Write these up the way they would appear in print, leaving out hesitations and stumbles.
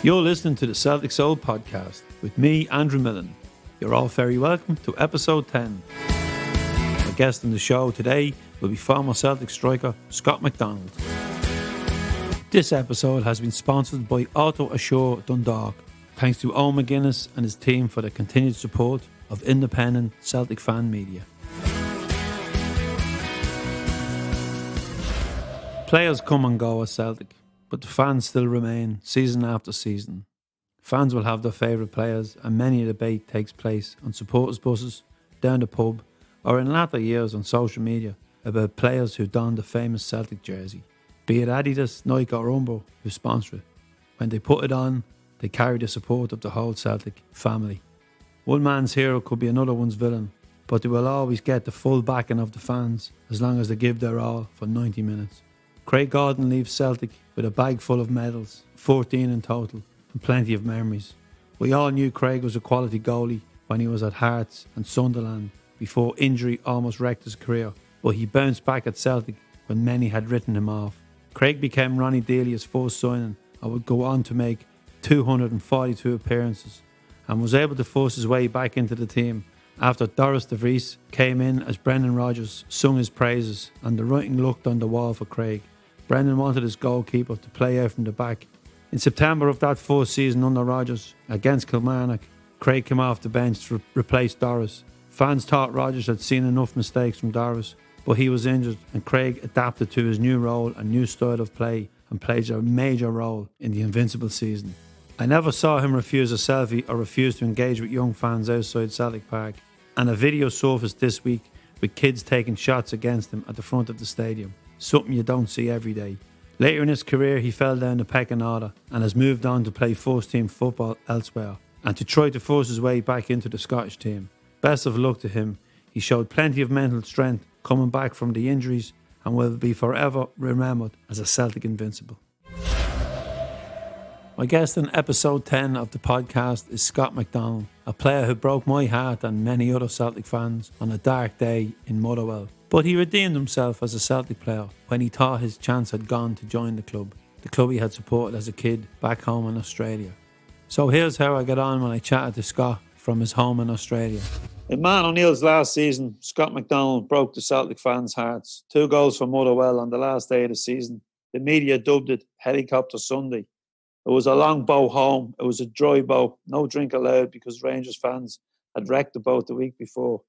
You're listening to the Celtic Soul Podcast with me, Andrew Milne. You're all very welcome to episode 10. My guest on the show today will be former Celtic striker Scott McDonald. This episode has been sponsored by Auto Assure Dundalk. Thanks to Owen McGuinness and his team for the continued support of independent Celtic fan media. Players come and go at Celtic, but the fans still remain season after season. Fans will have their favourite players, and many a debate takes place on supporters' buses, down the pub, or in latter years on social media about players who don the famous Celtic jersey. Be it Adidas, Nike or Umbro who sponsor it. When they put it on, they carry the support of the whole Celtic family. One man's hero could be another one's villain, but they will always get the full backing of the fans as long as they give their all for 90 minutes. Craig Gordon leaves Celtic with a bag full of medals, 14 in total, and plenty of memories. We all knew Craig was a quality goalie when he was at Hearts and Sunderland before injury almost wrecked his career, but he bounced back at Celtic when many had written him off. Craig became Ronnie Dealey's first signing and would go on to make 242 appearances and was able to force his way back into the team after Doris de Vries came in as Brendan Rodgers sung his praises and the writing looked on the wall for Craig. Brendan wanted his goalkeeper to play out from the back. In September of that first season under Rodgers against Kilmarnock, Craig came off the bench to replace Doris. Fans thought Rodgers had seen enough mistakes from Doris, but he was injured and Craig adapted to his new role and new style of play and played a major role in the invincible season. I never saw him refuse a selfie or refuse to engage with young fans outside Celtic Park, and a video surfaced this week with kids taking shots against him at the front of the stadium, something you don't see every day. Later in his career he fell down the pecking order and has moved on to play first team football elsewhere and to try to force his way back into the Scottish team. Best of luck to him. He showed plenty of mental strength coming back from the injuries and will be forever remembered as a Celtic invincible. My guest in episode 10 of the podcast is Scott McDonald, a player who broke my heart and many other Celtic fans on a dark day in Motherwell. But he redeemed himself as a Celtic player when he thought his chance had gone to join the club he had supported as a kid back home in Australia. So here's how I got on when I chatted to Scott from his home in Australia. In Man O'Neill's last season, Scott McDonald broke the Celtic fans' hearts. 2 goals for Motherwell on the last day of the season. The media dubbed it Helicopter Sunday. It was a long boat home. It was a dry boat. No drink allowed because Rangers fans had wrecked the boat the week before.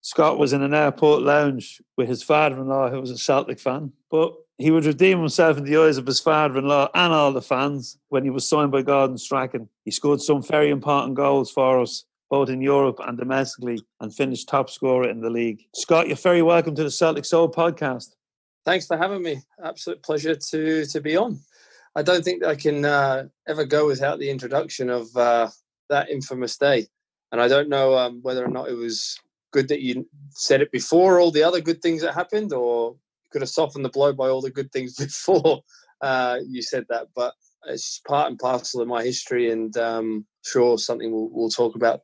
Scott was in an airport lounge with his father-in-law, who was a Celtic fan. But he would redeem himself in the eyes of his father-in-law and all the fans when he was signed by Gordon Strachan. He scored some very important goals for us, both in Europe and domestically, and finished top scorer in the league. Scott, you're very welcome to the Celtic Soul Podcast. Thanks for having me. Absolute pleasure to be on. I don't think I can ever go without the introduction of that infamous day. And I don't know whether or not it was good that you said it before all the other good things that happened, or you could have softened the blow by all the good things before you said that. But it's part and parcel of my history, and sure something we'll talk about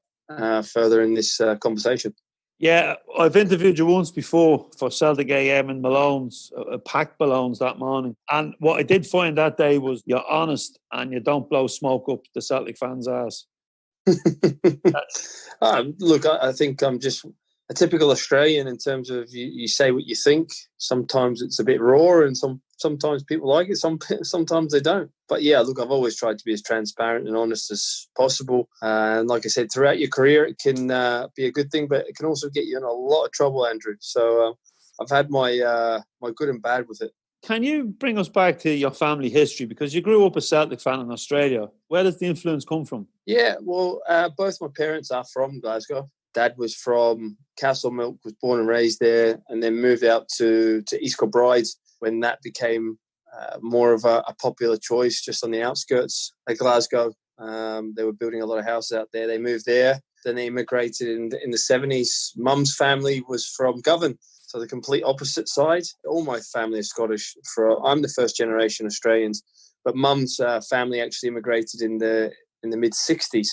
further in this conversation. Yeah, I've interviewed you once before for Celtic AM in Malone's, packed Malone's that morning. And what I did find that day was you're honest and you don't blow smoke up the Celtic fans' ass. Look, I think I'm just a typical Australian in terms of you say what you think. Sometimes it's a bit raw and sometimes people like it, sometimes they don't. But yeah, look, I've always tried to be as transparent and honest as possible. And like I said, throughout your career, it can be a good thing, but it can also get you in a lot of trouble, Andrew. So I've had my good and bad with it. Can you bring us back to your family history? Because you grew up a Celtic fan in Australia. Where does the influence come from? Yeah, well, both my parents are from Glasgow. Dad was from Castlemilk, was born and raised there, and then moved out to East Kilbride when that became more of a popular choice just on the outskirts of Glasgow. They were building a lot of houses out there. They moved there. Then they immigrated in the 70s. Mum's family was from Govan, so the complete opposite side. All my family is Scottish. I'm the first generation Australians, but Mum's family actually immigrated in the mid-60s.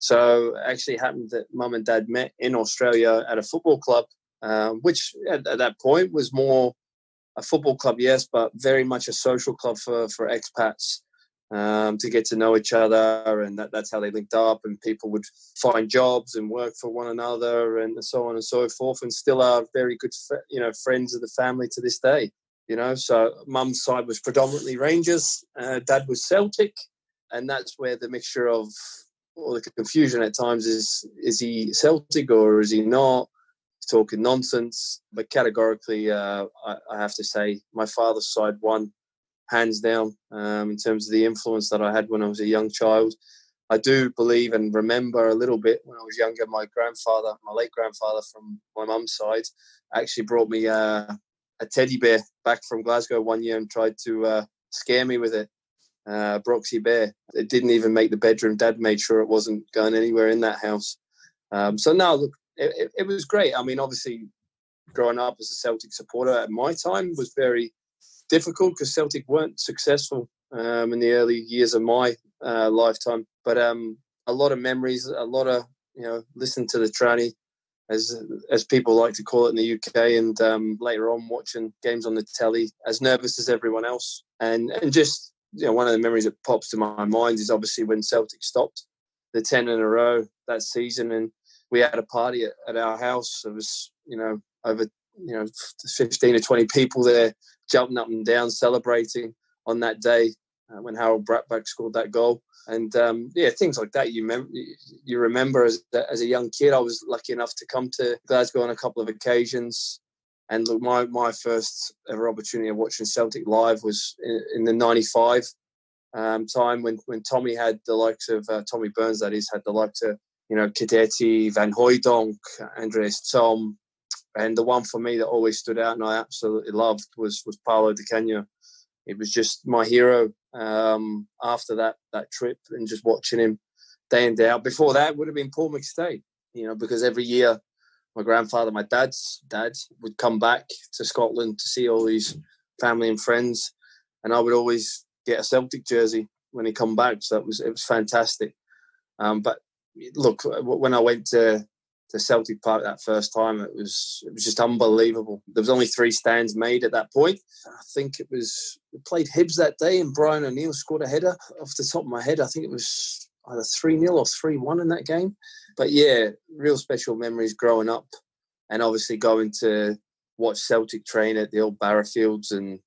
So it actually happened that Mum and Dad met in Australia at a football club, which at that point was more a football club, yes, but very much a social club for expats. to get to know each other, and that's how they linked up. And people would find jobs and work for one another, and so on and so forth. And still are very good, friends of the family to this day. So mum's side was predominantly Rangers, dad was Celtic, and that's where the mixture of all the confusion at times is he Celtic or is he not? He's talking nonsense. But categorically, I have to say my father's side won, hands down, in terms of the influence that I had when I was a young child. I do believe and remember a little bit when I was younger, my late grandfather from my mum's side, actually brought me a teddy bear back from Glasgow one year and tried to scare me with it. Broxy Bear. It didn't even make the bedroom. Dad made sure it wasn't going anywhere in that house. So no, look, it was great. I mean, obviously, growing up as a Celtic supporter at my time was very difficult because Celtic weren't successful in the early years of my lifetime. But a lot of memories, a lot of listen to the tranny, as people like to call it in the UK, and later on watching games on the telly, as nervous as everyone else, and just. One of the memories that pops to my mind is obviously when Celtic stopped the 10 in a row that season, and we had a party at our house. There was, over 15 or 20 people there jumping up and down, celebrating on that day when Harold Bratback scored that goal. And things like that you remember as a young kid. I was lucky enough to come to Glasgow on a couple of occasions. And look, my first ever opportunity of watching Celtic live was in the 95 time when Tommy had the likes of, Tommy Burns, that is, had the likes of, Cadeti, Van Hooijdonk, Andreas Thom. And the one for me that always stood out and I absolutely loved was Paolo Di Canio. It was just my hero after that trip, and just watching him day in, day out. Before that would have been Paul McStay, because every year my grandfather, my dad's dad, would come back to Scotland to see all his family and friends, and I would always get a Celtic jersey when he come back. So it was fantastic. But look, when I went to Celtic Park that first time, it was just unbelievable. There was only 3 stands made at that point. I think we played Hibs that day, and Brian O'Neill scored a header off the top of my head. I think it was either 3-0 or 3-1 in that game. But yeah, real special memories growing up, and obviously going to watch Celtic train at the old Barrafields, and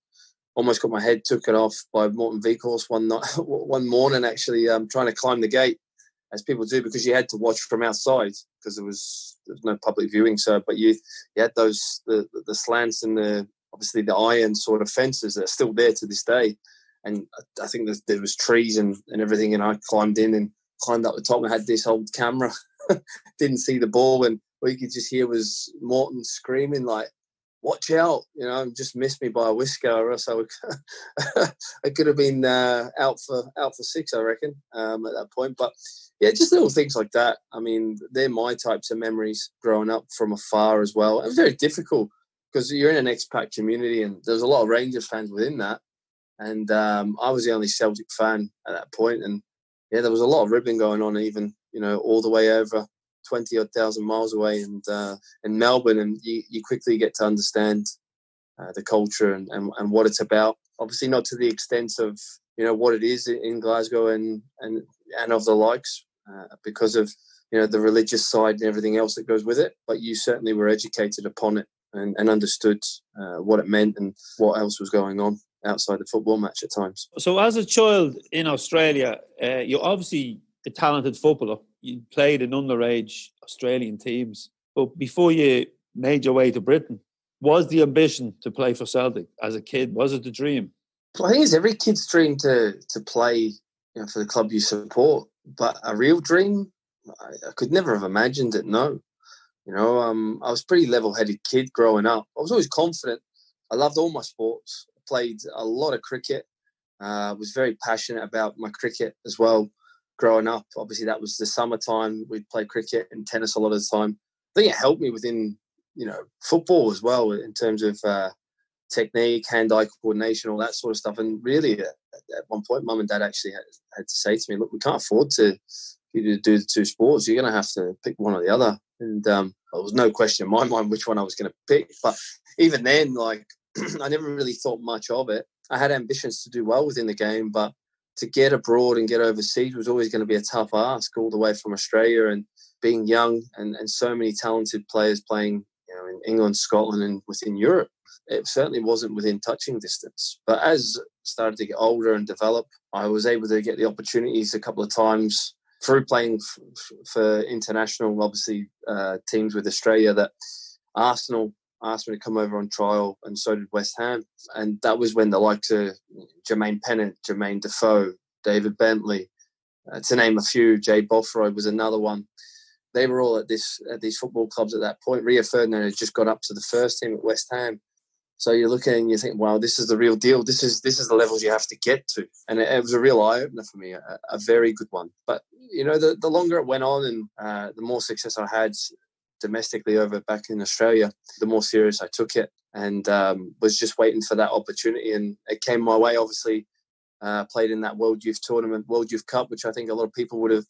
almost got my head taken off by Morton Veekhorst one morning, actually, trying to climb the gate, as people do, because you had to watch from outside because there was no public viewing. So, but you had those the slants and obviously the iron sort of fences that are still there to this day. And I think there was trees and everything, and I climbed in and climbed up the top and had this old camera. Didn't see the ball, and all you could just hear was Morton screaming like, "Watch out!" Just missed me by a whisker, or else I could have been out for 6, I reckon, at that point. But yeah, just little things like that. I mean, they're my types of memories growing up from afar as well. It was very difficult because you're in an expat community, and there's a lot of Rangers fans within that. And I was the only Celtic fan at that point, and yeah, there was a lot of ribbing going on, even all the way over 20,000 miles away, and in Melbourne, and you quickly get to understand the culture and what it's about. Obviously, not to the extent of what it is in Glasgow and of the likes, because of the religious side and everything else that goes with it. But you certainly were educated upon it and understood what it meant and what else was going on outside the football match at times. So as a child in Australia, you're obviously a talented footballer. You played in underage Australian teams. But before you made your way to Britain, was the ambition to play for Celtic as a kid? Was it the dream? I think it's every kid's dream to play for the club you support. But a real dream, I could never have imagined it, no. I was a pretty level-headed kid growing up. I was always confident. I loved all my sports. I played a lot of cricket. Was very passionate about my cricket as well growing up. Obviously, that was the summertime. We'd play cricket and tennis a lot of the time. I think it helped me within, football as well in terms of technique, hand-eye coordination, all that sort of stuff. And really, at one point, Mum and Dad actually had to say to me, look, we can't afford to do the 2 sports. You're going to have to pick one or the other. And there was no question in my mind which one I was going to pick. But even then, I never really thought much of it. I had ambitions to do well within the game, but to get abroad and get overseas was always going to be a tough ask, all the way from Australia, and being young and so many talented players playing, in England, Scotland, and within Europe. It certainly wasn't within touching distance. But as I started to get older and develop, I was able to get the opportunities a couple of times through playing for international, obviously, teams with Australia, that Arsenal asked me to come over on trial, and so did West Ham. And that was when the likes of Jermaine Pennant, Jermaine Defoe, David Bentley, to name a few, Jay Bothroyd was another one. They were all at these football clubs at that point. Rio Ferdinand had just got up to the first team at West Ham. So you're looking and you think, wow, this is the real deal. This is the levels you have to get to. And it was a real eye-opener for me, a very good one. But, the longer it went on and the more success I had domestically over back in Australia, the more serious I took it, and was just waiting for that opportunity. And it came my way, obviously. Played in that World Youth Tournament, World Youth Cup, which I think a lot of people would have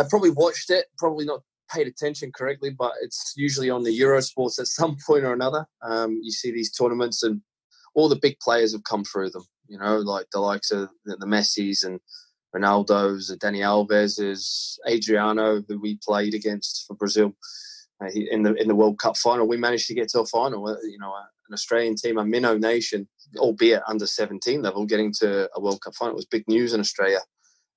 probably watched it, probably not paid attention correctly, but it's usually on the Eurosports at some point or another. You see these tournaments and all the big players have come through them, like the likes of the Messis and Ronaldo's, the Dani Alves's, Adriano, who we played against for Brazil in the World Cup final. We managed to get to a final, an Australian team, a minnow nation, albeit under 17 level, getting to a World Cup final. It was big news in Australia.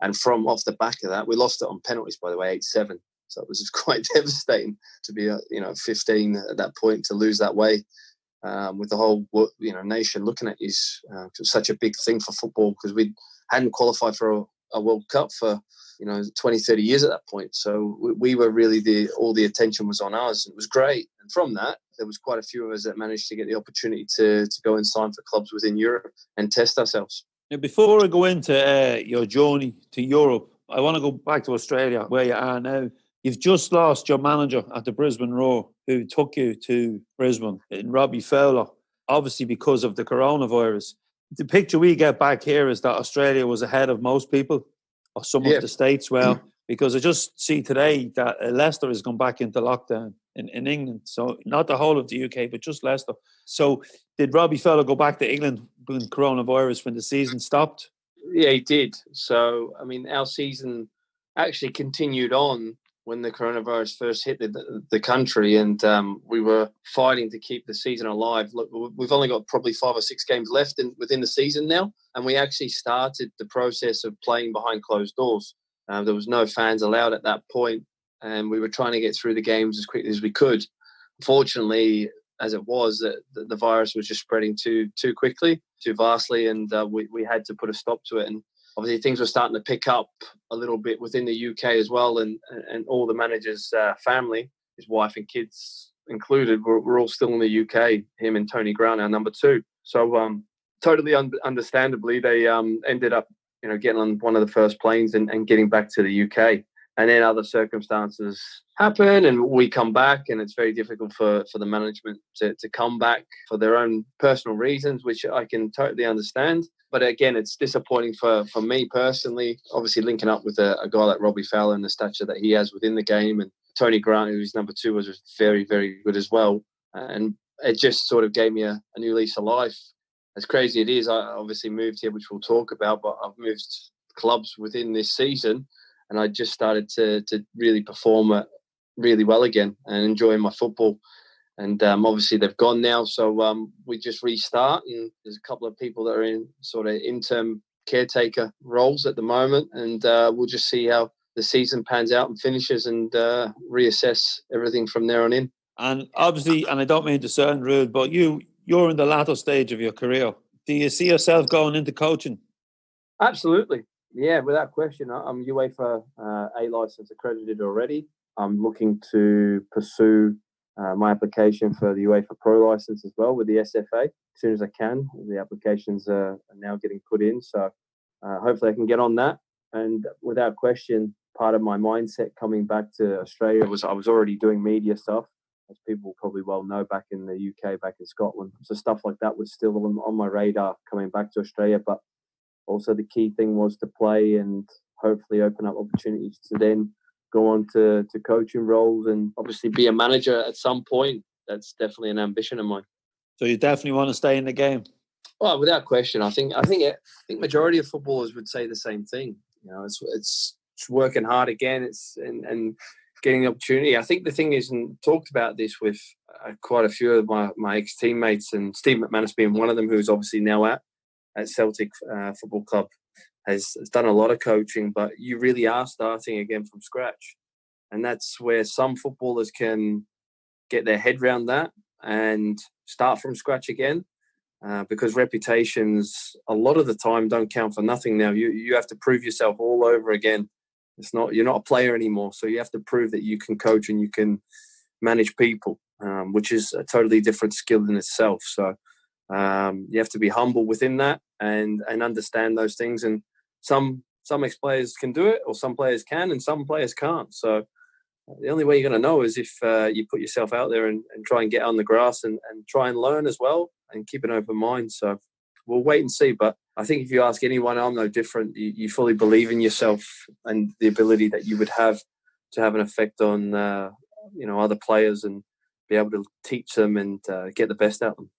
And from off the back of that, we lost it on penalties, by the way, 8-7. So it was just quite devastating to be, 15 at that point, to lose that way, with the whole, nation looking at you. It was such a big thing for football, because we hadn't qualified for a World Cup for, 20, 30 years at that point. So we were really all the attention was on us. It was great. And from that, there was quite a few of us that managed to get the opportunity to go and sign for clubs within Europe and test ourselves. Now, before I go into your journey to Europe, I want to go back to Australia, where you are now. You've just lost your manager at the Brisbane Roar, who took you to Brisbane, in Robbie Fowler, obviously because of the coronavirus. The picture we get back here is that Australia was ahead of most people, or some of the states, because I just see today that Leicester has gone back into lockdown in England. So not the whole of the UK, but just Leicester. So did Robbie Fowler go back to England when coronavirus, when the season stopped? Yeah, he did. So, our season actually continued on when the coronavirus first hit the country, and we were fighting to keep the season alive. Look, we've only got probably 5 or 6 games left within the season now, and we actually started the process of playing behind closed doors. There was no fans allowed at that point, and we were trying to get through the games as quickly as we could. Unfortunately, as it was, the virus was just spreading too quickly, too vastly, and we had to put a stop to it. And obviously, things were starting to pick up a little bit within the UK as well, and all the manager's family, his wife and kids included, were all still in the UK, him and Tony Grant, our number 2. So totally understandably, they ended up getting on one of the first planes and getting back to the UK. And then other circumstances happen, and we come back, and it's very difficult for the management to come back for their own personal reasons, which I can totally understand. But again, it's disappointing for me personally, obviously linking up with a guy like Robbie Fowler and the stature that he has within the game. And Tony Grant, who's number 2, was very, very good as well. And it just sort of gave me a new lease of life. As crazy it is, I obviously moved here, which we'll talk about, but I've moved clubs within this season, and I just started to really perform really well again and enjoying my football. And obviously they've gone now, so we just restart. And there's a couple of people that are in sort of interim caretaker roles at the moment, and we'll just see how the season pans out and finishes, and reassess everything from there on in. And obviously, and I don't mean to sound rude, but you're in the latter stage of your career. Do you see yourself going into coaching? Absolutely. Yeah, without question. I'm UEFA A license accredited already. I'm looking to pursue my application for the UEFA Pro license as well with the SFA as soon as I can. The applications are now getting put in, so hopefully I can get on that. And without question, part of my mindset coming back to Australia was I was already doing media stuff, as people probably well know, back in the UK, back in Scotland. So stuff like that was still on my radar coming back to Australia. But also the key thing was to play and hopefully open up opportunities to then go on to coaching roles and obviously be a manager at some point. That's definitely an ambition of mine. So you definitely want to stay in the game? Well, without question, I think majority of footballers would say the same thing. It's working hard again. And getting the opportunity. I think the thing is, and talked about this with quite a few of my ex teammates, and Steve McManus being one of them, who's obviously now at Celtic Football Club, has done a lot of coaching. But you really are starting again from scratch, and that's where some footballers can get their head around that and start from scratch again. Because reputations a lot of the time don't count for nothing now. You have to prove yourself all over again. You're not a player anymore, so you have to prove that you can coach and you can manage people, which is a totally different skill in itself. So you have to be humble within that and understand those things. And some ex-players can do it, or some players can, and some players can't. So the only way you're going to know is if you put yourself out there and try and get on the grass and try and learn as well and keep an open mind. So we'll wait and see. But I think if you ask anyone, I'm no different. You fully believe in yourself and the ability that you would have to have an effect on other players and be able to teach them and get the best out of them.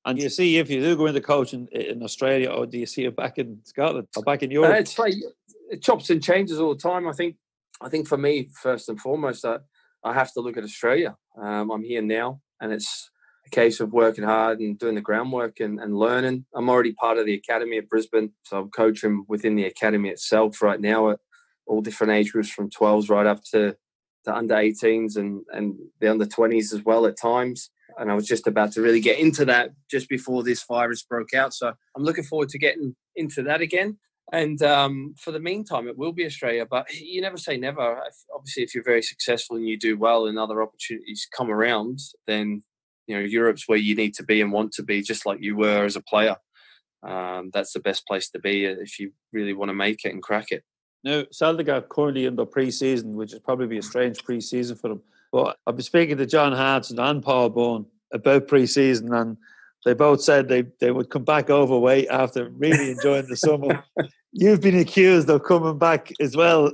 And you see, if you do go into coaching in Australia, or do you see it back in Scotland or back in Europe? It's like it chops and changes all the time. I think for me, first and foremost, I have to look at Australia. I'm here now, and it's a case of working hard and doing the groundwork and learning. I'm already part of the academy at Brisbane, so I'm coaching within the academy itself right now at all different age groups, from 12s right up to under 18s and the under 20s as well at times. And I was just about to really get into that just before this virus broke out. So I'm looking forward to getting into that again. And for the meantime, it will be Australia. But you never say never. Obviously, if you're very successful and you do well and other opportunities come around, then Europe's where you need to be and want to be, just like you were as a player. That's the best place to be if you really want to make it and crack it. Now, Celtic are currently in the pre-season, which is probably be a strange pre-season for them. But I've been speaking to John Hartson and Paul Bone about pre-season, and they both said they would come back overweight after really enjoying the summer. You've been accused of coming back as well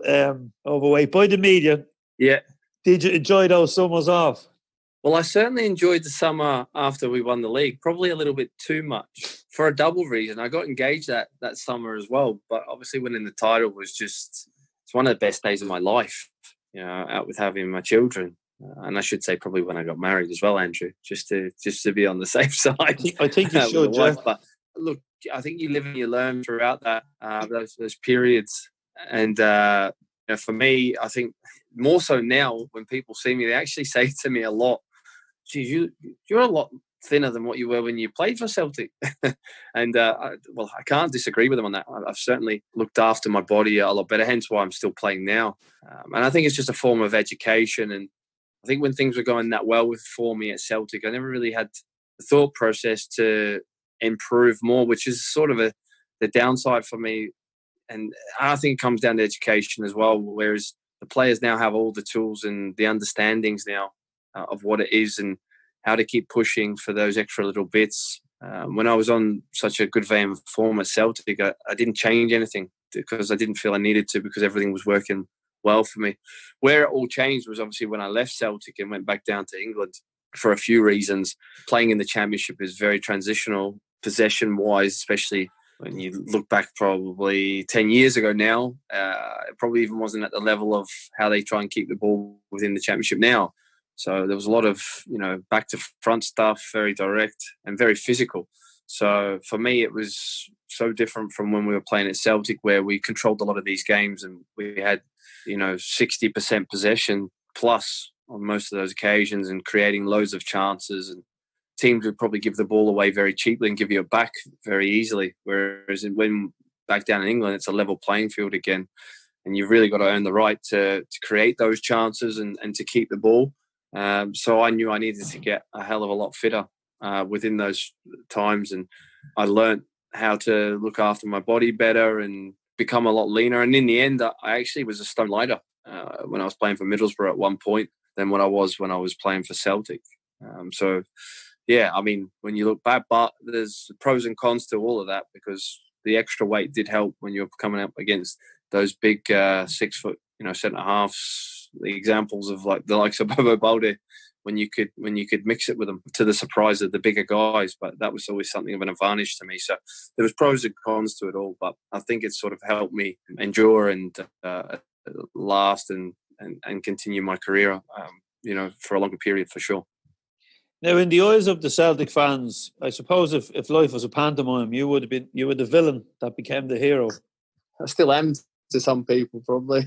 overweight by the media. Yeah. Did you enjoy those summers off? Well, I certainly enjoyed the summer after we won the league, probably a little bit too much for a double reason. I got engaged that summer as well, but obviously winning the title was it's one of the best days of my life, out with having my children. And I should say probably when I got married as well, Andrew, just to be on the safe side. I think you should, Jeff. But look, I think you live and you learn throughout that those periods. And for me, I think more so now when people see me, they actually say to me a lot, "Geez, you're a lot thinner than what you were when you played for Celtic." And I can't disagree with them on that. I've certainly looked after my body a lot better, hence why I'm still playing now. And I think it's just a form of education. And I think when things were going that well for me at Celtic, I never really had the thought process to improve more, which is sort of the downside for me. And I think it comes down to education as well, whereas the players now have all the tools and the understandings now of what it is and how to keep pushing for those extra little bits. When I was on such a good vein of form at Celtic, I didn't change anything because I didn't feel I needed to, because everything was working well for me. Where it all changed was obviously when I left Celtic and went back down to England for a few reasons. Playing in the Championship is very transitional, possession-wise, especially when you look back probably 10 years ago now. It probably even wasn't at the level of how they try and keep the ball within the Championship now. So there was a lot of, back to front stuff, very direct and very physical. So for me, it was so different from when we were playing at Celtic, where we controlled a lot of these games and we had, 60% possession plus on most of those occasions and creating loads of chances. And teams would probably give the ball away very cheaply and give you it back very easily. Whereas when back down in England, it's a level playing field again. And you've really got to earn the right to create those chances and to keep the ball. So I knew I needed to get a hell of a lot fitter within those times. And I learned how to look after my body better and become a lot leaner. And in the end, I actually was a stone lighter when I was playing for Middlesbrough at one point than what I was when I was playing for Celtic. When you look back, but there's pros and cons to all of that, because the extra weight did help when you're coming up against those big 6 foot, centre halves. The examples of like the likes of Bobo Balde when you could mix it with them, to the surprise of the bigger guys. But that was always something of an advantage to me. So there was pros and cons to it all, but I think it sort of helped me endure and last and continue my career, for a longer period for sure. Now, in the eyes of the Celtic fans, I suppose if life was a pantomime, you were the villain that became the hero. I still am to some people, probably.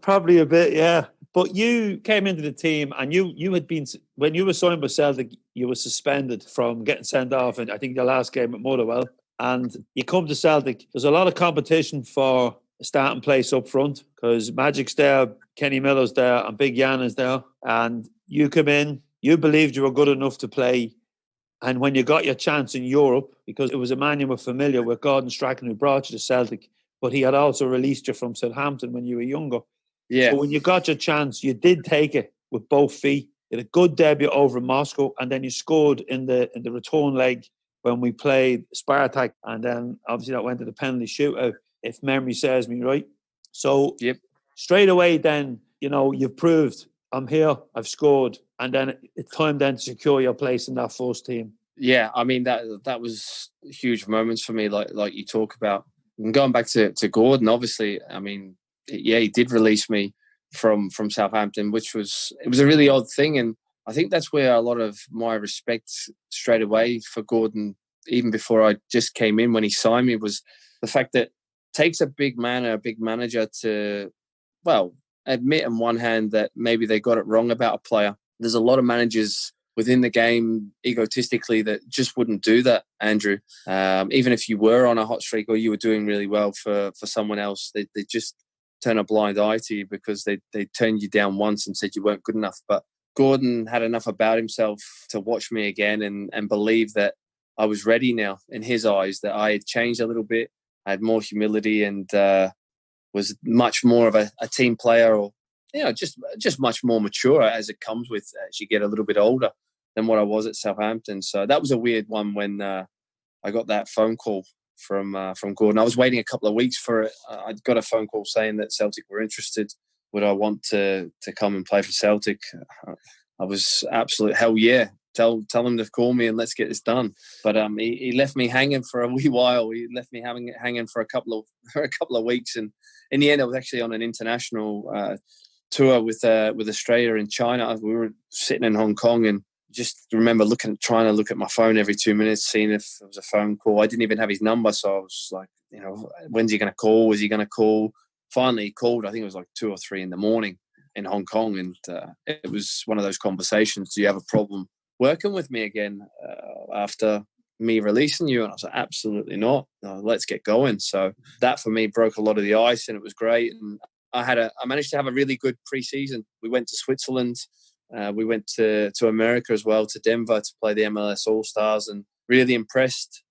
Probably a bit, yeah. But you came into the team, and you had been, when you were signed by Celtic, you were suspended from getting sent off in, I think, the last game at Motherwell. And you come to Celtic, there's a lot of competition for a starting place up front, because Magic's there, Kenny Miller's there, and Big Jan is there. And you come in, you believed you were good enough to play. And when you got your chance in Europe, because it was a man you were familiar with, Gordon Strachan, who brought you to Celtic, but he had also released you from Southampton when you were younger. Yeah. So when you got your chance, you did take it with both feet. You had a good debut over in Moscow, and then you scored in the return leg when we played Spartak, and then obviously that went to the penalty shootout, if memory serves me right. So straight away then, you've proved, I'm here, I've scored, and then it's time then to secure your place in that first team. Yeah, I mean, that was huge moments for me, like you talk about. And going back to Gordon, obviously, I mean, he did release me from Southampton, which was a really odd thing. And I think that's where a lot of my respect straight away for Gordon, even before I just came in when he signed me, was the fact that it takes a big man or a big manager to, well, admit on one hand that maybe they got it wrong about a player. There's a lot of managers within the game egotistically that just wouldn't do that, Andrew. Even if you were on a hot streak or you were doing really well for someone else, they just turn a blind eye to you because they turned you down once and said you weren't good enough. But Gordon had enough about himself to watch me again and believe that I was ready now in his eyes, that I had changed a little bit. I had more humility and was much more of a team player, or just much more mature as it comes with as you get a little bit older than what I was at Southampton. So that was a weird one when I got that phone call from Gordon. I was waiting a couple of weeks for it. I got a phone call saying that Celtic were interested. Would I want to come and play for Celtic? I was absolute hell yeah. Tell him to call me and let's get this done. But he left me hanging for a wee while. He left me hanging for a couple of weeks, and in the end, I was actually on an international tour with Australia and China. We were sitting in Hong Kong and just remember trying to look at my phone every 2 minutes, seeing if there was a phone call. I didn't even have his number, so I was like, when's he going to call? Was he going to call? Finally, he called. I think it was like 2 or 3 in the morning in Hong Kong, and it was one of those conversations. Do you have a problem working with me again after me releasing you? And I was like, absolutely not. No, let's get going. So that for me broke a lot of the ice, and it was great. And I managed to have a really good pre-season. We went to Switzerland. We went to America as well, to Denver, to play the MLS All-Stars, and really impressed.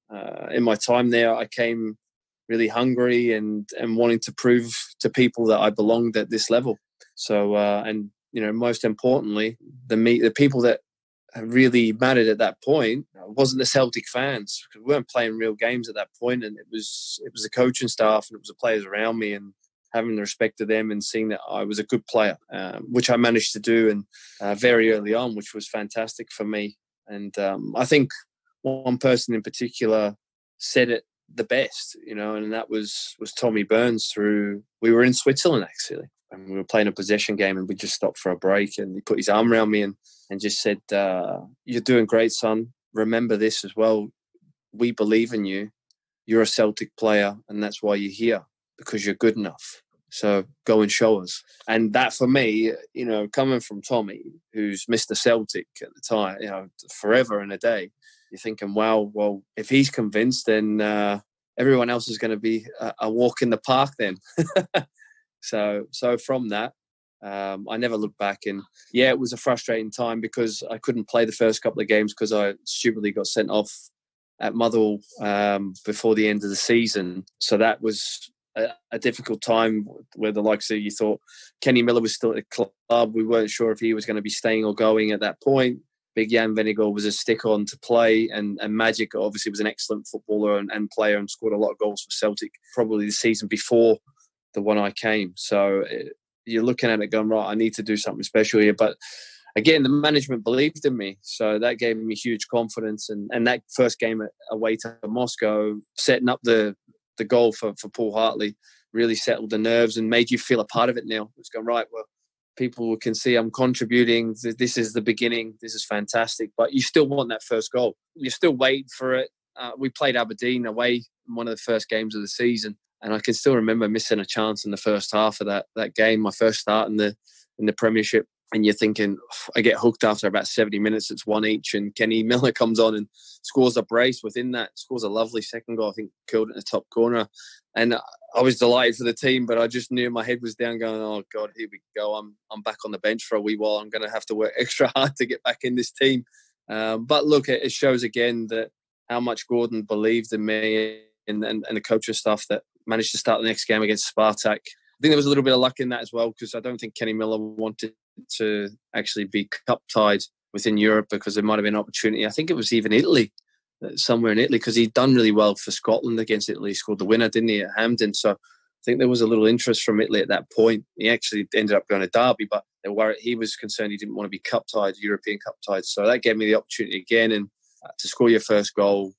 In my time there, I came really hungry and wanting to prove to people that I belonged at this level. So, most importantly, the people that really mattered at that point wasn't the Celtic fans, because we weren't playing real games at that point, and it was the coaching staff and it was the players around me, and having the respect of them and seeing that I was a good player, which I managed to do and very early on, which was fantastic for me. And I think one person in particular said it the best, and that was Tommy Burns. We were in Switzerland actually, and we were playing a possession game, and we just stopped for a break, and he put his arm around me and just said, you're doing great, son. Remember this as well. We believe in you. You're a Celtic player, and that's why you're here, because you're good enough. So go and show us. And that for me, coming from Tommy, who's Mr. Celtic at the time, forever and a day, you're thinking, wow, well, if he's convinced, then everyone else is going to be a walk in the park then. So from that, I never looked back. And yeah, it was a frustrating time because I couldn't play the first couple of games because I stupidly got sent off at Motherwell before the end of the season. So that was a difficult time where the likes of, you thought Kenny Miller was still at the club. We weren't sure if he was going to be staying or going at that point. Big Jan Vennegoor was a stick-on to play, and Magic obviously was an excellent footballer and player and scored a lot of goals for Celtic, probably the season before the one I came. So you're looking at it going, right, I need to do something special here. But again, the management believed in me. So that gave me huge confidence. And that first game away to Moscow, setting up the goal for Paul Hartley, really settled the nerves and made you feel a part of it, Neil. It's going, right, well, people can see I'm contributing. This is the beginning. This is fantastic. But you still want that first goal. You're still waiting for it. We played Aberdeen away in one of the first games of the season. And I can still remember missing a chance in the first half of that game, my first start in the Premiership. And you're thinking, I get hooked after about 70 minutes. It's 1-1. And Kenny Miller comes on and scores a brace within that, scores a lovely second goal. I think curled it in the top corner. And I was delighted for the team, but I just knew my head was down going, oh, God, here we go. I'm back on the bench for a wee while. I'm going to have to work extra hard to get back in this team. But look, it shows again that how much Gordon believed in me and the coaching staff that managed to start the next game against Spartak. I think there was a little bit of luck in that as well, because I don't think Kenny Miller wanted to actually be cup tied within Europe, because there might have been an opportunity. I think it was even Italy, somewhere in Italy, because he'd done really well for Scotland against Italy. He scored the winner, didn't he, at Hampden? So I think there was a little interest from Italy at that point. He actually ended up going to Derby, but they were worried. He was concerned he didn't want to be cup tied, European cup tied. So that gave me the opportunity again, and to score your first goal,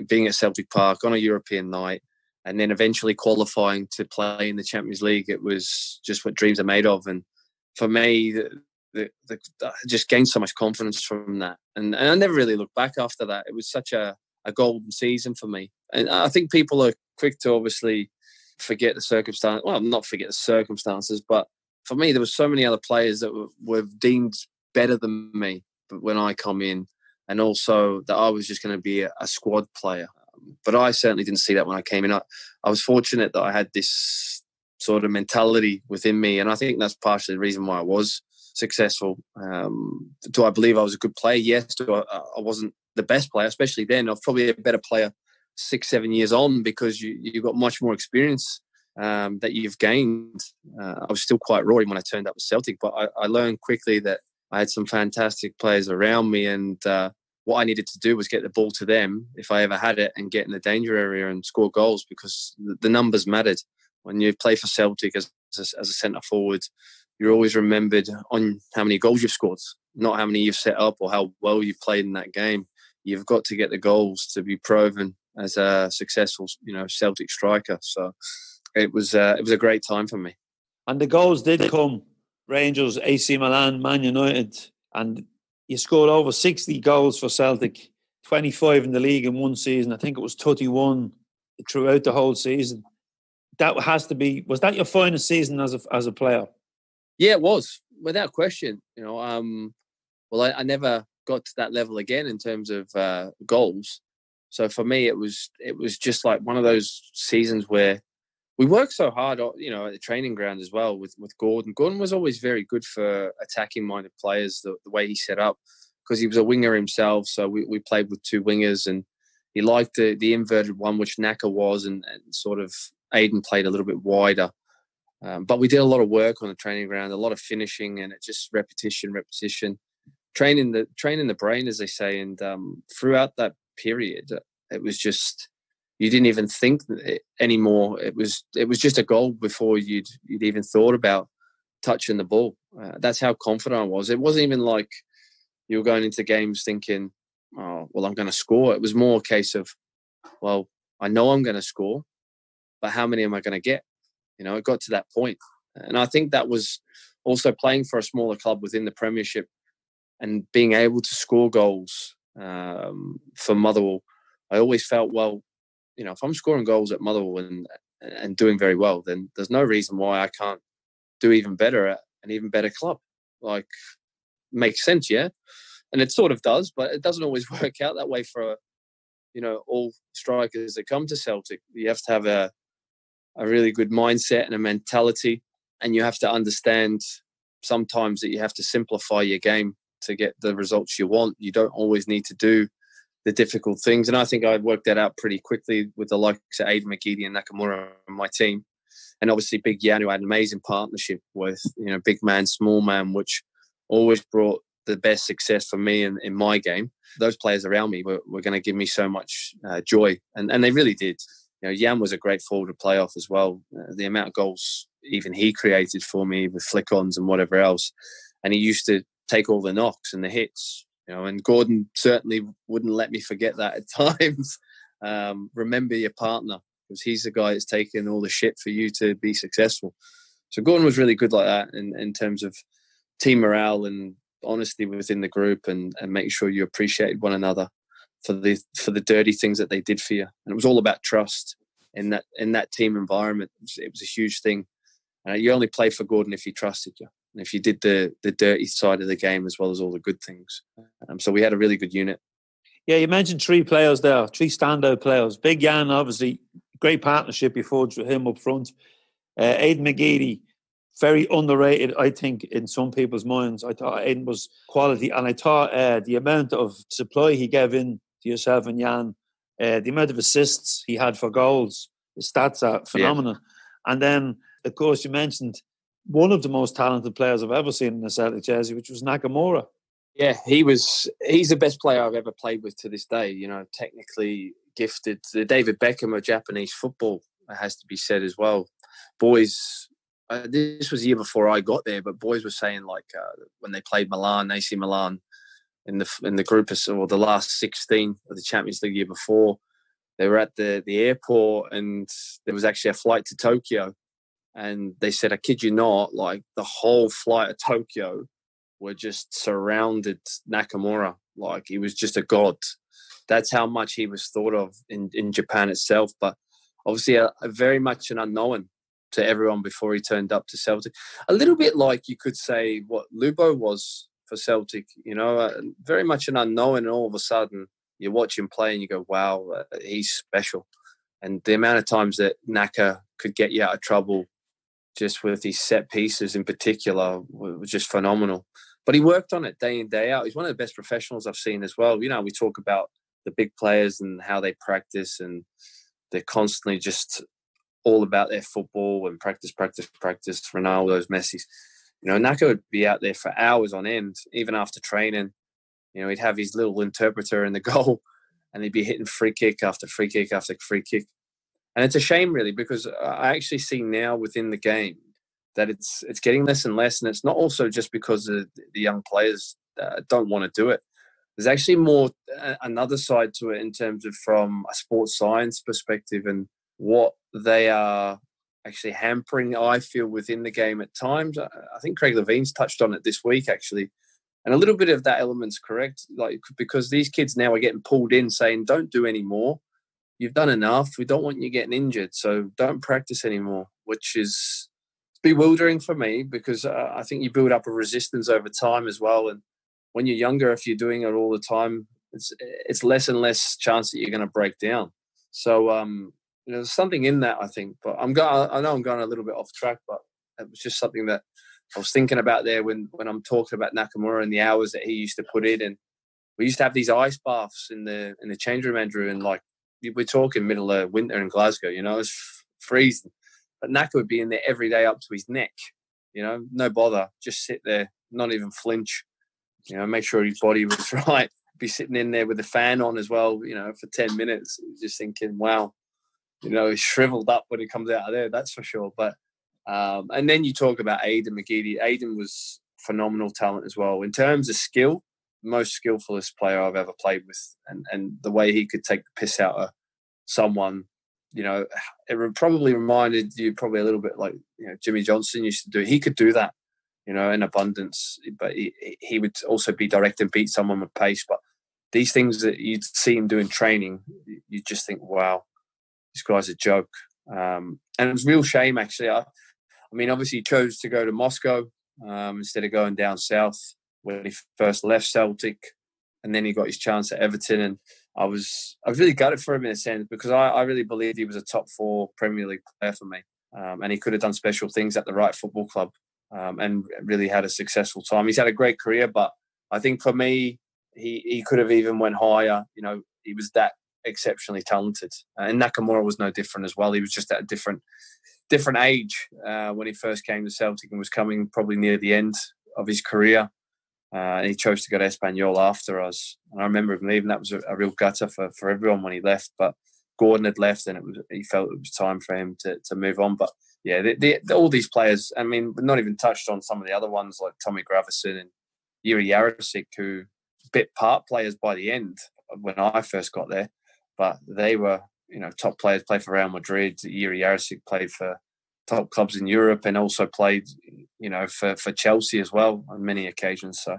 being at Celtic Park on a European night, and then eventually qualifying to play in the Champions League. It was just what dreams are made of. And for me, I just gained so much confidence from that. And I never really looked back after that. It was such a golden season for me. And I think people are quick to obviously forget the circumstance. Well, not forget the circumstances, but for me, there were so many other players that were deemed better than me when I come in, and also that I was just going to be a squad player. But I certainly didn't see that when I came in. I was fortunate that I had this sort of mentality within me, and I think that's partially the reason why I was successful. Do I believe I was a good player? Yes. I wasn't the best player, especially then. I was probably a better player 6-7 years on, because you got much more experience that you've gained. I was still quite raw when I turned up at Celtic, but I learned quickly that I had some fantastic players around me, and what I needed to do was get the ball to them if I ever had it, and get in the danger area and score goals, because the numbers mattered. When you play for Celtic as a centre forward, you're always remembered on how many goals you've scored, not how many you've set up or how well you've played in that game. You've got to get the goals to be proven as a successful, Celtic striker. So it was a great time for me. And the goals did come. Rangers, AC Milan, Man United, and you scored over 60 goals for Celtic, 25 in the league in one season. I think it was 31 throughout the whole season. That has to be, was that your finest season as a player? Yeah, it was, without question. I never got to that level again in terms of goals. So for me, it was just like one of those seasons where we worked so hard, at the training ground as well with Gordon. Gordon was always very good for attacking-minded players, the way he set up, because he was a winger himself. So we played with two wingers, and he liked the inverted one, which Naka was, and sort of Aiden played a little bit wider. But we did a lot of work on the training ground, a lot of finishing, and it just repetition, training the brain, as they say. And throughout that period, it was just, you didn't even think anymore. It was just a goal before you'd even thought about touching the ball. That's how confident I was. It wasn't even like you were going into games thinking, oh, well, I'm going to score. It was more a case of, well, I know I'm going to score, but how many am I going to get? It got to that point. And I think that was also playing for a smaller club within the Premiership and being able to score goals for Motherwell. I always felt, well, if I'm scoring goals at Motherwell and doing very well, then there's no reason why I can't do even better at an even better club. Like, makes sense, yeah? And it sort of does, but it doesn't always work out that way for, all strikers that come to Celtic. You have to have a really good mindset and a mentality, and you have to understand sometimes that you have to simplify your game to get the results you want. You don't always need to do the difficult things. And I think I worked that out pretty quickly with the likes of Aidan McGeady and Nakamura on my team. And obviously Big Jan, who had an amazing partnership with, big man, small man, which always brought the best success for me in my game. Those players around me were going to give me so much joy. And they really did. Jan was a great forward to play off as well. The amount of goals even he created for me with flick-ons and whatever else. And he used to take all the knocks and the hits. And Gordon certainly wouldn't let me forget that at times. Remember your partner, because he's the guy that's taking all the shit for you to be successful. So Gordon was really good like that in terms of team morale and honesty within the group, and making sure you appreciated one another for the dirty things that they did for you. And it was all about trust in that team environment. It was a huge thing. You only play for Gordon if he trusted you, and if you did the dirty side of the game as well as all the good things. So we had a really good unit. Yeah, you mentioned three players there, three standout players. Big Jan, obviously, great partnership you forged with him up front. Aidan McGeady, very underrated, I think, in some people's minds. I thought Aidan was quality, and I thought the amount of supply he gave in to yourself and Jan, the amount of assists he had for goals, the stats are phenomenal. Yeah. And then, of course, you mentioned one of the most talented players I've ever seen in the Celtic jersey, which was Nakamura. Yeah, he's the best player I've ever played with to this day. Technically gifted. The David Beckham of Japanese football, has to be said as well. Boys, this was the year before I got there, but boys were saying when they played Milan, AC Milan, in the group or the last 16 of the Champions League year before, they were at the airport, and there was actually a flight to Tokyo, and they said, I kid you not, the whole flight of Tokyo were just surrounded Nakamura. He was just a god. That's how much he was thought of in Japan itself. But obviously a very much an unknown to everyone before he turned up to Celtic. A little bit like you could say what Lubo was for Celtic, very much an unknown, and all of a sudden you watch him play and you go, wow, he's special. And the amount of times that Naka could get you out of trouble just with his set pieces in particular was just phenomenal. But he worked on it day in, day out. He's one of the best professionals I've seen as well. We talk about the big players and how they practice, and they're constantly just all about their football and practice. Ronaldo's, Messi's. Naka would be out there for hours on end, even after training. He'd have his little interpreter in the goal, and he'd be hitting free kick after free kick after free kick. And it's a shame, really, because I actually see now within the game that it's getting less and less, and it's not also just because the young players don't want to do it. There's actually more another side to it in terms of from a sports science perspective and what they are actually hampering, I feel, within the game at times. I think Craig Levine's touched on it this week, actually. And a little bit of that element's correct, because these kids now are getting pulled in saying, don't do any more. You've done enough. We don't want you getting injured, so don't practice anymore, which is bewildering for me, because I think you build up a resistance over time as well. And when you're younger, if you're doing it all the time, it's less and less chance that you're going to break down. So there's something in that, I think. But I know I'm going a little bit off track, but it was just something that I was thinking about there when I'm talking about Nakamura and the hours that he used to put in. And we used to have these ice baths in the change room, Andrew, and we're talking middle of winter in Glasgow, it's freezing. But Naka would be in there every day up to his neck, no bother, just sit there, not even flinch, make sure his body was right. Be sitting in there with the fan on as well, for 10 minutes, just thinking, wow, he's shriveled up when he comes out of there, that's for sure. But and then you talk about Aidan McGeady. Aidan was phenomenal talent as well. In terms of skill, most skillfulest player I've ever played with, and the way he could take the piss out of someone, it probably reminded you probably a little bit like Jimmy Johnson used to do. He could do that, in abundance, but he would also be direct and beat someone with pace. But these things that you'd see him do in training, you just think, wow, this guy's a joke. And it was a real shame, actually. I mean, obviously he chose to go to Moscow instead of going down south when he first left Celtic, and then he got his chance at Everton. And I was really gutted for him in a sense, because I really believed he was a top 4 Premier League player for me, and he could have done special things at the right football club, and really had a successful time. He's had a great career, but I think for me, he could have even went higher. He was that exceptionally talented, and Nakamura was no different as well. He was just at a different age when he first came to Celtic, and was coming probably near the end of his career. And he chose to go to Espanyol after us. And I remember him leaving. That was a real gutter for everyone when he left. But Gordon had left, and he felt it was time for him to move on. But yeah, all these players, I mean, we've not even touched on some of the other ones like Tommy Gravison and Yuri Jarosik, who bit part players by the end when I first got there, but they were, top players. Played for Real Madrid. Yuri Jarosik played for top clubs in Europe and also played, for Chelsea as well on many occasions. So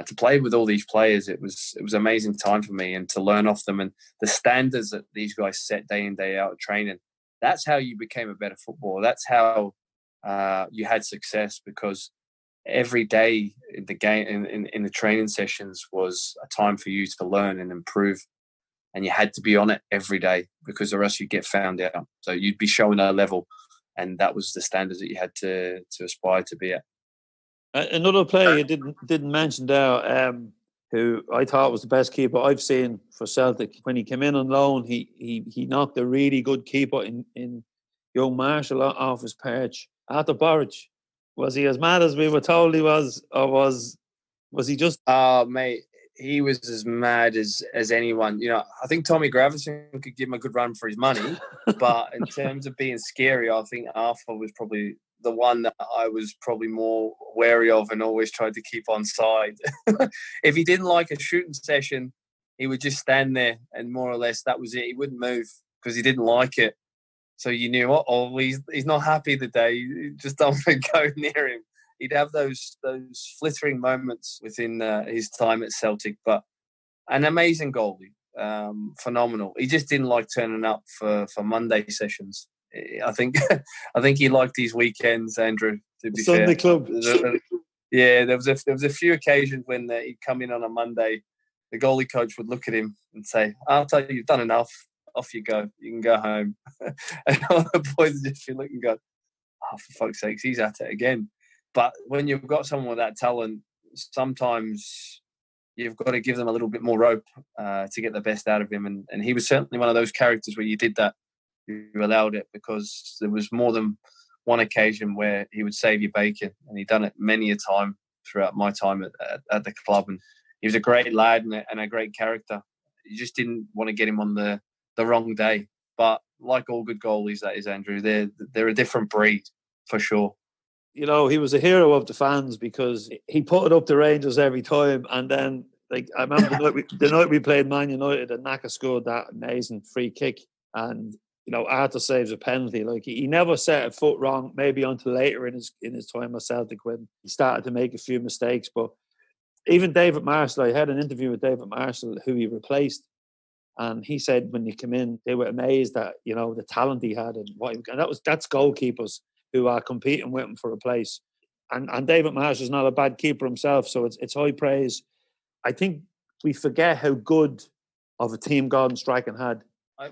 to play with all these players, it was an amazing time for me, and to learn off them and the standards that these guys set day in, day out training. That's how you became a better footballer. That's how you had success, because every day in the game, in the training sessions, was a time for you to learn and improve. And you had to be on it every day, because or else you'd get found out. So you'd be showing a level, and that was the standards that you had to aspire to be at. Another player you didn't mention there, who I thought was the best keeper I've seen for Celtic. When he came in on loan, he knocked a really good keeper in young Marshall off his perch. Arthur Burridge. Was he as mad as we were told he was, or was he just? Mate, he was as mad as anyone. I think Tommy Gravison could give him a good run for his money, but in terms of being scary, I think Arthur was probably the one that I was probably more wary of and always tried to keep on side. If he didn't like a shooting session, he would just stand there, and more or less that was it. He wouldn't move because he didn't like it. So you knew, he's not happy today. You just don't want to go near him. He'd have those flittering moments within his time at Celtic, but an amazing goalie, phenomenal. He just didn't like turning up for Monday sessions. I think he liked these weekends, Andrew. To be Sunday fair, club. Yeah, there was a few occasions when he'd come in on a Monday. The goalie coach would look at him and say, "I'll tell you, you've done enough. Off you go. You can go home." And all the boys would just look and go, "Oh, for fuck's sakes, he's at it again." But when you've got someone with that talent, sometimes you've got to give them a little bit more rope to get the best out of him. And he was certainly one of those characters where you did that. You allowed it, because there was more than one occasion where he would save your bacon, and he'd done it many a time throughout my time at the club. And he was a great lad and a great character. You just didn't want to get him on the wrong day. But like all good goalies, that is, Andrew, they're a different breed for sure. He was a hero of the fans, because he put it up the Rangers every time. And then, I remember the night we played Man United, and Naka scored that amazing free kick, and Arthur saves a penalty. He never set a foot wrong, maybe until later in his time at Celtic, when he started to make a few mistakes. But even David Marshall, I had an interview with David Marshall, who he replaced, and he said when he came in, they were amazed at the talent he had, and that's goalkeepers who are competing with him for a place. And David Marshall's not a bad keeper himself, so it's high praise. I think we forget how good of a team Gordon Strachan had.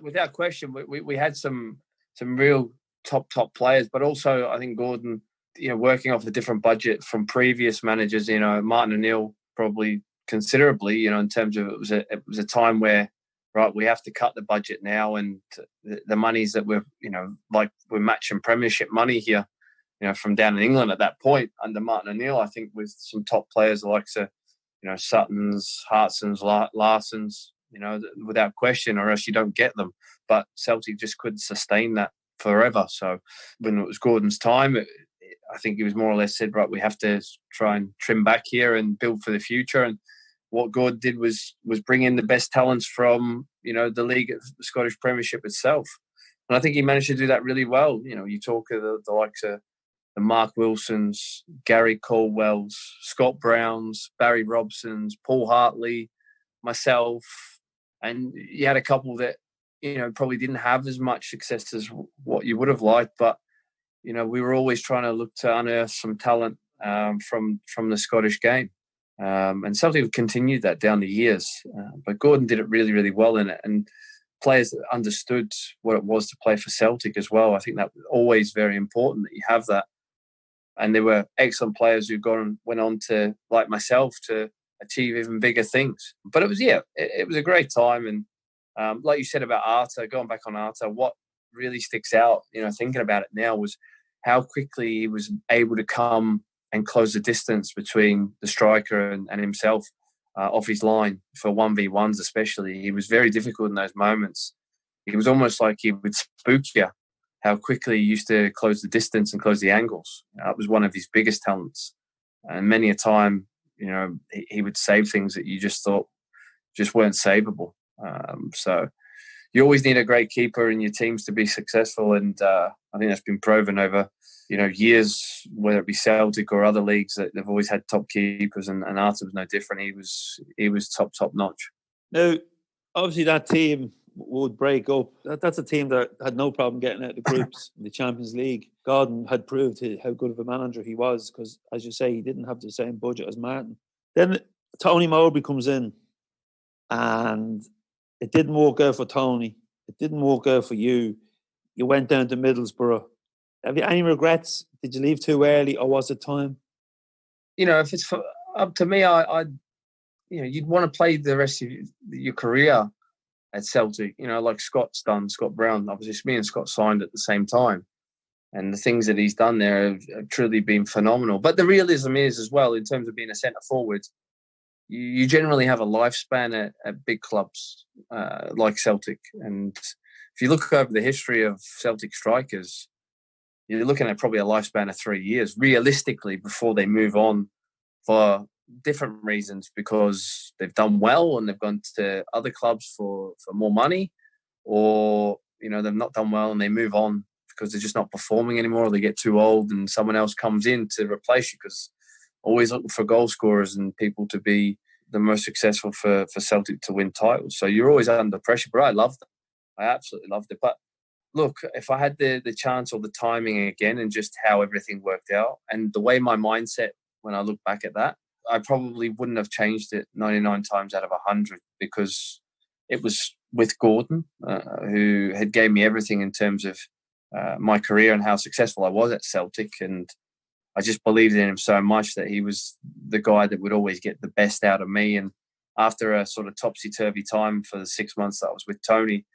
Without question, we had some real top players, but also I think Gordon, working off a different budget from previous managers, Martin O'Neill probably considerably, in terms of it was a time where, right, we have to cut the budget now, and the monies that we're matching Premiership money here, from down in England at that point under Martin O'Neill, I think with some top players like Suttons, Hartsons, Larsons, without question, or else you don't get them. But Celtic just couldn't sustain that forever. So when it was Gordon's time, I think he was more or less said, right, we have to try and trim back here and build for the future. And what Gordon did was bring in the best talents from, the league, the Scottish Premiership itself. And I think he managed to do that really well. You talk of the likes of the Mark Wilsons, Gary Caldwells, Scott Browns, Barry Robsons, Paul Hartley, myself, and you had a couple that, probably didn't have as much success as what you would have liked, but, we were always trying to look to unearth some talent from the Scottish game. And Celtic have continued that down the years. But Gordon did it really, really well in it. And players that understood what it was to play for Celtic as well. I think that was always very important that you have that. And there were excellent players who went on to, like myself, to achieve even bigger things. But it was a great time. And like you said about Arthur, going back on Arthur, what really sticks out, thinking about it now, was how quickly he was able to come and close the distance between the striker and himself off his line for 1v1s especially. He was very difficult in those moments. It was almost like he would spook you, how quickly he used to close the distance and close the angles. That was one of his biggest talents. And many a time, he would save things that you just thought just weren't savable. So you always need a great keeper in your teams to be successful, and I think that's been proven over years, whether it be Celtic or other leagues, that they've always had top keepers, and Arthur was no different. He was top notch. Now, obviously, that team would break up. That's a team that had no problem getting out of the groups in the Champions League. Gordon had proved how good of a manager he was because, as you say, he didn't have the same budget as Martin. Then Tony Mowbray comes in, and it didn't work out for Tony. It didn't work out for you. You went down to Middlesbrough. Have you any regrets? Did you leave too early, or was it time? If it's up to me, you'd want to play the rest of your career at Celtic. Like Scott's done, Scott Brown. Obviously, me and Scott signed at the same time, and the things that he's done there have truly been phenomenal. But the realism is, as well, in terms of being a centre forward, you generally have a lifespan at big clubs like Celtic. And if you look over the history of Celtic strikers, you're looking at probably a lifespan of 3 years, realistically, before they move on for different reasons, because they've done well and they've gone to other clubs for more money, or, they've not done well and they move on because they're just not performing anymore, or they get too old and someone else comes in to replace you, because always looking for goal scorers and people to be the most successful for Celtic to win titles. So you're always under pressure, but I loved it. I absolutely loved it. But look, if I had the chance or the timing again, and just how everything worked out and the way my mindset, when I look back at that, I probably wouldn't have changed it 99 times out of 100, because it was with Gordon, who had gave me everything in terms of my career and how successful I was at Celtic. And I just believed in him so much that he was the guy that would always get the best out of me. And after a sort of topsy-turvy time for the 6 months that I was with Tony,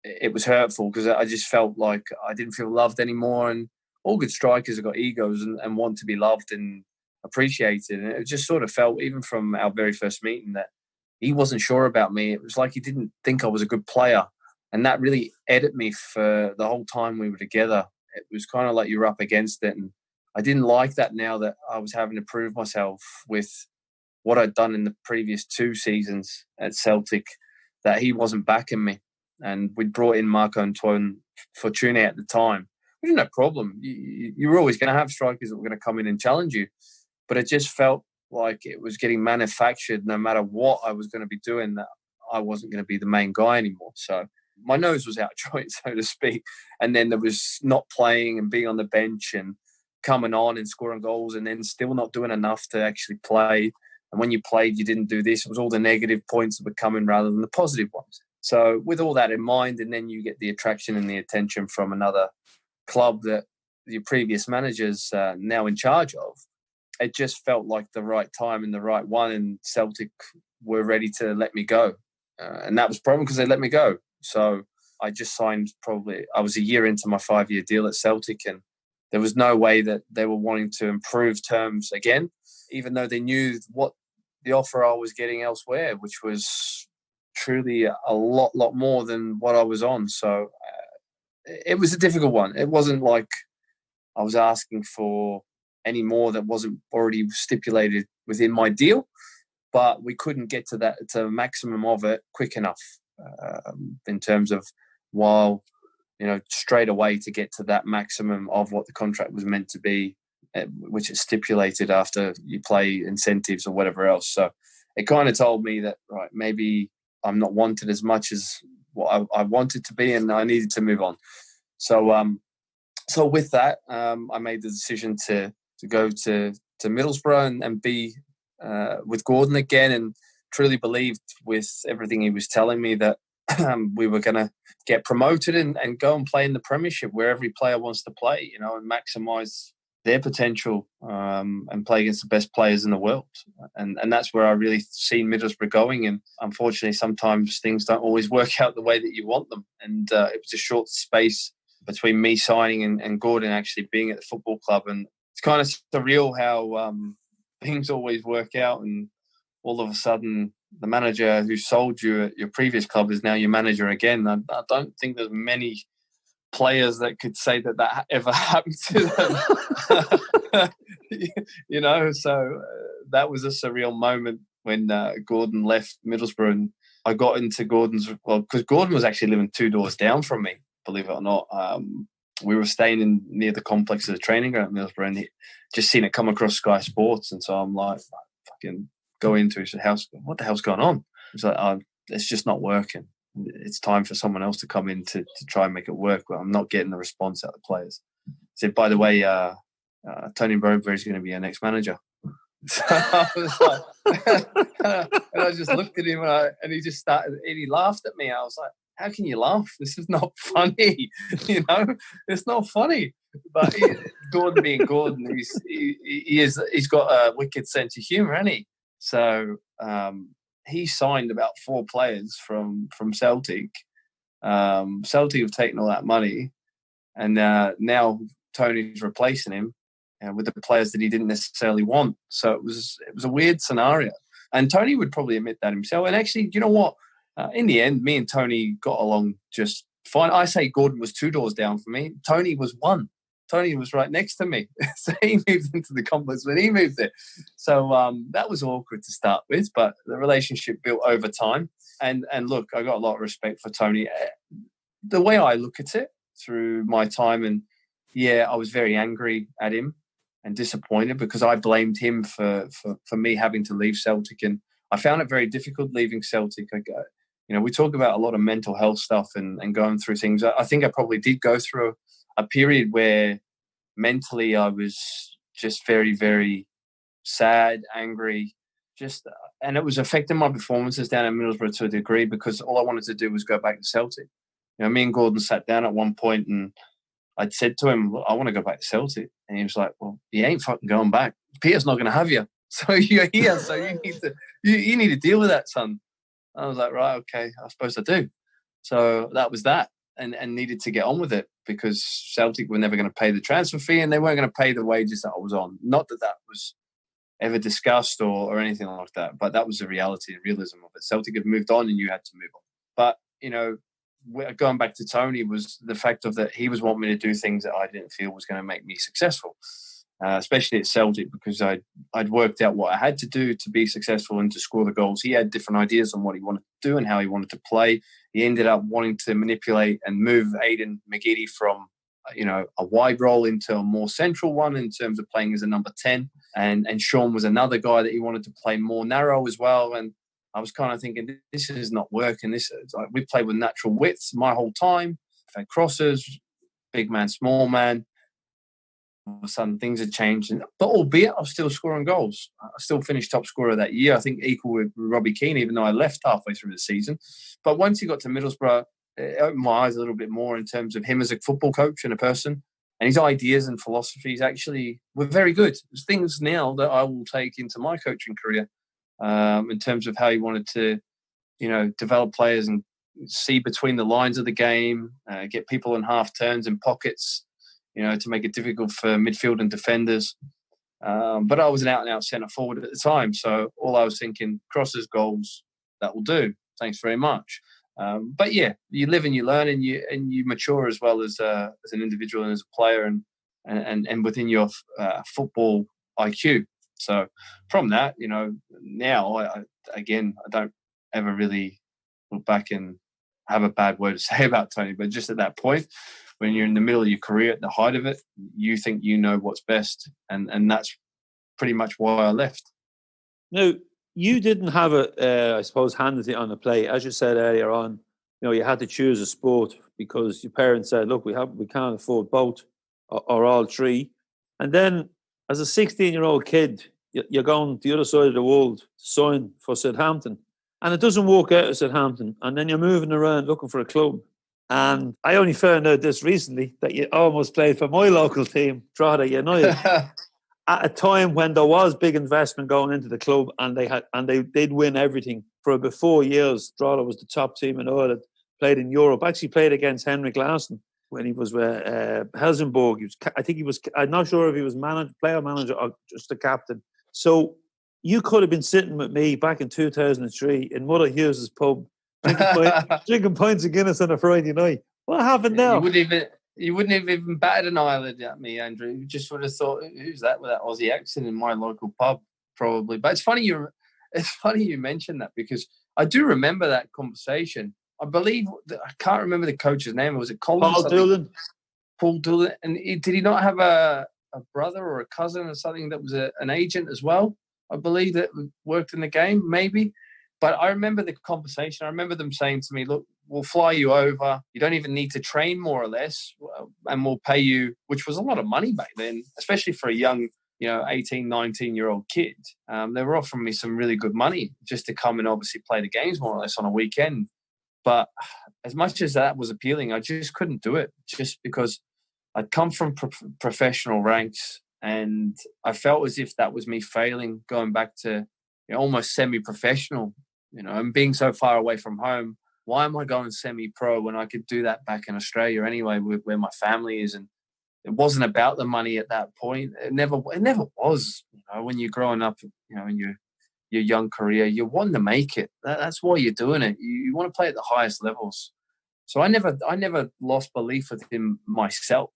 it was hurtful, because I just felt like I didn't feel loved anymore. And all good strikers have got egos and want to be loved and appreciated. And it just sort of felt, even from our very first meeting, that he wasn't sure about me. It was like he didn't think I was a good player. And that really ate at me for the whole time we were together. It was kind of like you were up against it. And I didn't like that, now that I was having to prove myself with what I'd done in the previous 2 seasons at Celtic, that he wasn't backing me. And we'd brought in Marc-Antoine Fortuné at the time. We didn't have a problem. You were always going to have strikers that were going to come in and challenge you. But it just felt like it was getting manufactured, no matter what I was going to be doing, that I wasn't going to be the main guy anymore. So my nose was out of joint, so to speak. And then there was not playing and being on the bench and coming on and scoring goals, and then still not doing enough to actually play. And when you played, you didn't do this. It was all the negative points that were coming rather than the positive ones. So with all that in mind, and then you get the attraction and the attention from another club that your previous manager's now in charge of, it just felt like the right time and the right one, and Celtic were ready to let me go. And that was the problem, because they let me go. So I just signed, I was a year into my 5-year deal at Celtic, and there was no way that they were wanting to improve terms again, even though they knew what the offer I was getting elsewhere, which was truly a lot more than what I was on. So it was a difficult one. It wasn't like I was asking for any more that wasn't already stipulated within my deal, but we couldn't get to the maximum of it quick enough in terms of, while straight away to get to that maximum of what the contract was meant to be, which is stipulated after you play incentives or whatever else. So it kind of told me that, right, maybe I'm not wanted as much as what I wanted to be, and I needed to move on. So with that, I made the decision to go to Middlesbrough and be with Gordon again, and truly believed, with everything he was telling me, that we were going to get promoted and go and play in the Premiership, where every player wants to play, and maximise their potential and play against the best players in the world. And that's where I really see Middlesbrough going. And unfortunately, sometimes things don't always work out the way that you want them. And it was a short space between me signing and Gordon actually being at the football club. And it's kind of surreal how things always work out. And all of a sudden, the manager who sold you at your previous club is now your manager again. I don't think there's many players that could say that ever happened to them. You know, so that was a surreal moment when Gordon left Middlesbrough, and I got into because Gordon was actually living 2 doors down from me, believe it or not. We were staying near the complex of the training ground at Middlesbrough, and he just seen it come across Sky Sports, and so I'm like, fucking go into it. He said, what the hell's going on? He's like, it's just not working. It's time for someone else to come in to try and make it work, but I'm not getting the response out of the players. He said, by the way, Tony Burberry is going to be our next manager. So I was like, and I just looked at him, and he just started, and he laughed at me. I was like, how can you laugh? This is not funny. You know, it's not funny. But Gordon being Gordon, he's got a wicked sense of humour, hasn't he? So he signed about 4 players from Celtic. Celtic have taken all that money, and now Tony's replacing him with the players that he didn't necessarily want. So it was a weird scenario. And Tony would probably admit that himself. And actually, you know what? In the end, me and Tony got along just fine. I say Gordon was 2 doors down from me. Tony was 1. Tony was right next to me. So he moved into the complex when he moved there. So that was awkward to start with, but the relationship built over time. And look, I got a lot of respect for Tony. The way I look at it through my time, and yeah, I was very angry at him and disappointed because I blamed him for me having to leave Celtic. And I found it very difficult leaving Celtic. You know, we talk about a lot of mental health stuff and going through things. I think I probably did go through a period where mentally I was just very, very sad, angry, and it was affecting my performances down in Middlesbrough to a degree because all I wanted to do was go back to Celtic. You know, me and Gordon sat down at one point and I'd said to him, I want to go back to Celtic. And he was like, well, you ain't fucking going back. Peter's not going to have you. So you're here, so you need to deal with that, son. I was like, right, okay, I suppose I do. So that was that, and needed to get on with it because Celtic were never going to pay the transfer fee and they weren't going to pay the wages that I was on. Not that that was ever discussed or anything like that, but that was the reality and realism of it. Celtic had moved on and you had to move on. But, you know, going back to Tony was the fact of that he was wanting me to do things that I didn't feel was going to make me successful. Especially at Celtic, because I'd worked out what I had to do to be successful and to score the goals. He had different ideas on what he wanted to do and how he wanted to play. He ended up wanting to manipulate and move Aidan McGeady from, you know, a wide role into a more central one in terms of playing as a number 10. And Sean was another guy that he wanted to play more narrow as well. And I was kind of thinking, this is not working. This is like, we played with natural widths my whole time. I've had crosses, big man, small man. All of a sudden things had changed, but albeit I was still scoring goals. I still finished top scorer that year, I think equal with Robbie Keane, even though I left halfway through the season. But once he got to Middlesbrough, it opened my eyes a little bit more in terms of him as a football coach and a person, and his ideas and philosophies actually were very good. There's things now that I will take into my coaching career in terms of how he wanted to, you know, develop players and see between the lines of the game, get people in half turns and pockets, you know, to make it difficult for midfield and defenders. But I was an out-and-out centre forward at the time, so all I was thinking, crosses, goals, that will do. Thanks very much. But yeah, you live and you learn, and you mature as well as an individual and as a player, and within your football IQ. So from that, you know, now I don't ever really look back and have a bad word to say about Tony, but just at that point, when you're in the middle of your career, at the height of it, you think you know what's best. And that's pretty much why I left. Now, you didn't have I suppose, handed it on the plate. As you said earlier on, you know, you had to choose a sport because your parents said, look, we can't afford both or all three. And then as a 16-year-old kid, you're going to the other side of the world to sign for Southampton. And it doesn't work out at Southampton. And then you're moving around looking for a club. And I only found out this recently that you almost played for my local team, Drogheda United, at a time when there was big investment going into the club, and they'd win everything for about 4 years. Drogheda was the top team in Ireland, played in Europe. Actually played against Henrik Larsson when he was with Helsingborg. I'm not sure if he was player manager or just the captain. So you could have been sitting with me back in 2003 in Mother Hughes's pub, drinking pints of Guinness on a Friday night. What happened now? You wouldn't have even batted an eyelid at me, Andrew. You just would have thought, "Who's that with that Aussie accent in my local pub?" Probably. But it's funny you mentioned that, because I do remember that conversation. I believe I can't remember the coach's name. Was it Colin? Paul Doolan. Paul Doolan. And did he not have a brother or a cousin or something that was an agent as well? I believe that worked in the game, maybe. But I remember the conversation. I remember them saying to me, "Look, we'll fly you over. You don't even need to train, more or less, and we'll pay you," which was a lot of money back then, especially for a young, 18, 19-year-old kid. They were offering me some really good money just to come and obviously play the games more or less on a weekend. But as much as that was appealing, I just couldn't do it, just because I'd come from professional ranks, and I felt as if that was me failing, going back to almost semi-professional, and being so far away from home. Why am I going semi-pro when I could do that back in Australia anyway, where my family is? And it wasn't about the money at that point. It never was. When you're growing up, in your young career, you're wanting to make it. That's why you're doing it. You want to play at the highest levels. So I never lost belief within myself.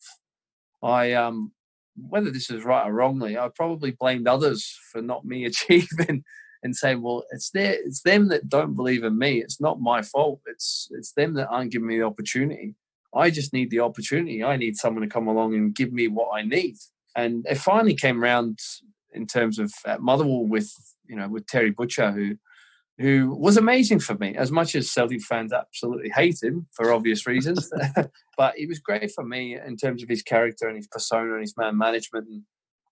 Whether this is right or wrongly, I probably blamed others for not me achieving, and saying, well, it's them that don't believe in me. It's not my fault. It's them that aren't giving me the opportunity. I just need the opportunity. I need someone to come along and give me what I need. And it finally came around in terms of at Motherwell with Terry Butcher, who was amazing for me, as much as Celtic fans absolutely hate him for obvious reasons. But he was great for me in terms of his character and his persona and his man management. And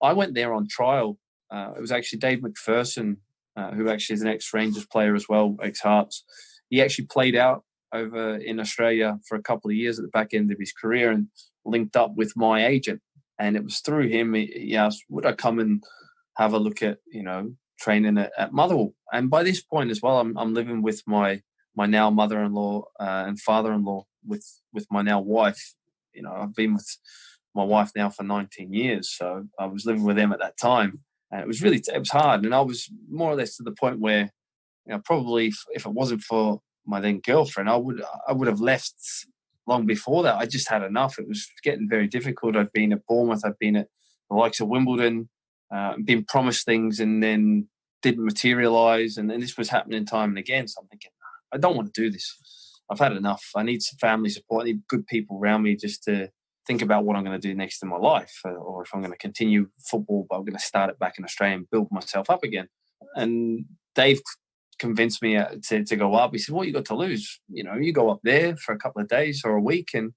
I went there on trial. It was actually Dave McPherson, who actually is an ex-Rangers player as well, ex-Hearts. He actually played out over in Australia for a couple of years at the back end of his career and linked up with my agent. And it was through him, he asked, would I come and have a look at, training at Motherwell? And by this point as well, I'm living with my now mother-in-law and father-in-law with my now wife. I've been with my wife now for 19 years. So I was living with them at that time. And it was hard. And I was more or less to the point where, probably if it wasn't for my then girlfriend, I would have left long before that. I just had enough. It was getting very difficult. I'd been at Bournemouth. I'd been at the likes of Wimbledon, been promised things and then didn't materialise. And then this was happening time and again. So I'm thinking, I don't want to do this. I've had enough. I need some family support. I need good people around me just to think about what I'm going to do next in my life, or if I'm going to continue football, but I'm going to start it back in Australia and build myself up again. And Dave convinced me to go up. He said, what you got to lose? You go up there for a couple of days or a week and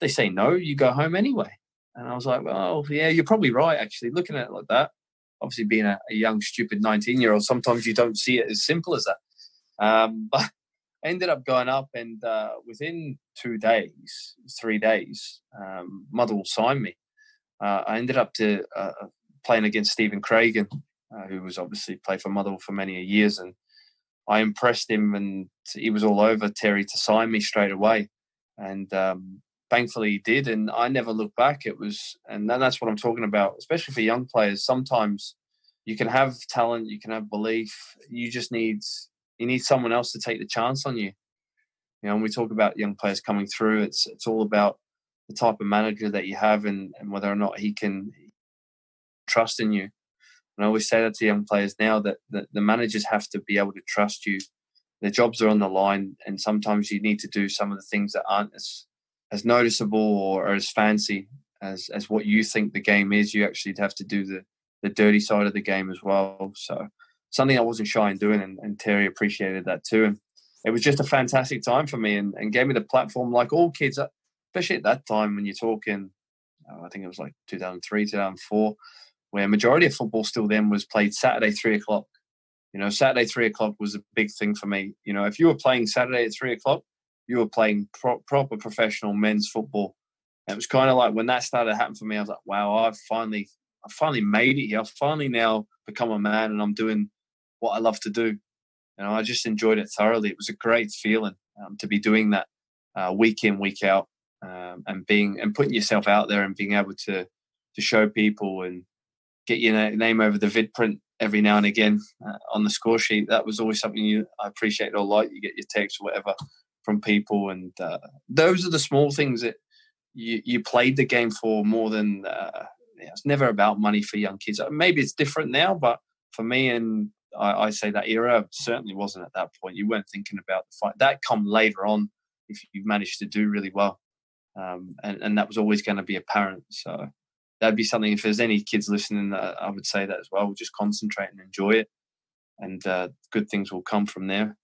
they say no, you go home anyway. And I was like, well, yeah, you're probably right, actually, looking at it like that. Obviously, being a young, stupid 19-year-old, sometimes you don't see it as simple as that. But I ended up going up, and within 3 days, Motherwell signed me. I ended up playing against Stephen Craigan, who was obviously played for Motherwell for many years, and I impressed him, and he was all over Terry to sign me straight away. And thankfully he did, and I never looked back. And that's what I'm talking about, especially for young players. Sometimes you can have talent, you can have belief, you need someone else to take the chance on you. When we talk about young players coming through, it's all about the type of manager that you have and whether or not he can trust in you. And I always say that to young players now, that the managers have to be able to trust you. Their jobs are on the line, and sometimes you need to do some of the things that aren't as noticeable or as fancy as what you think the game is. You actually have to do the dirty side of the game as well. So something I wasn't shy in doing, and Terry appreciated that too. And it was just a fantastic time for me, and gave me the platform, like all kids, especially at that time when you're talking, I think it was like 2003, 2004, where majority of football still then was played Saturday, 3:00. Saturday, 3:00 was a big thing for me. If you were playing Saturday at 3:00, you were playing proper professional men's football. And it was kind of like when that started to happen for me, I was like, wow, I've finally made it here. I've finally now become a man, and I'm doing what I love to do. I just enjoyed it thoroughly. It was a great feeling to be doing that week in, week out, and putting yourself out there and being able to show people and get your name over the vid print every now and again on the score sheet. That was always something I appreciated a lot. You get your text or whatever from people, and those are the small things that you played the game for more than it's never about money for young kids. Maybe it's different now, but for me, and I say that era certainly wasn't at that point. You weren't thinking about the fight. That come later on if you managed to do really well. And that was always going to be apparent. So that'd be something, if there's any kids listening, I would say that as well. Just concentrate and enjoy it, and good things will come from there.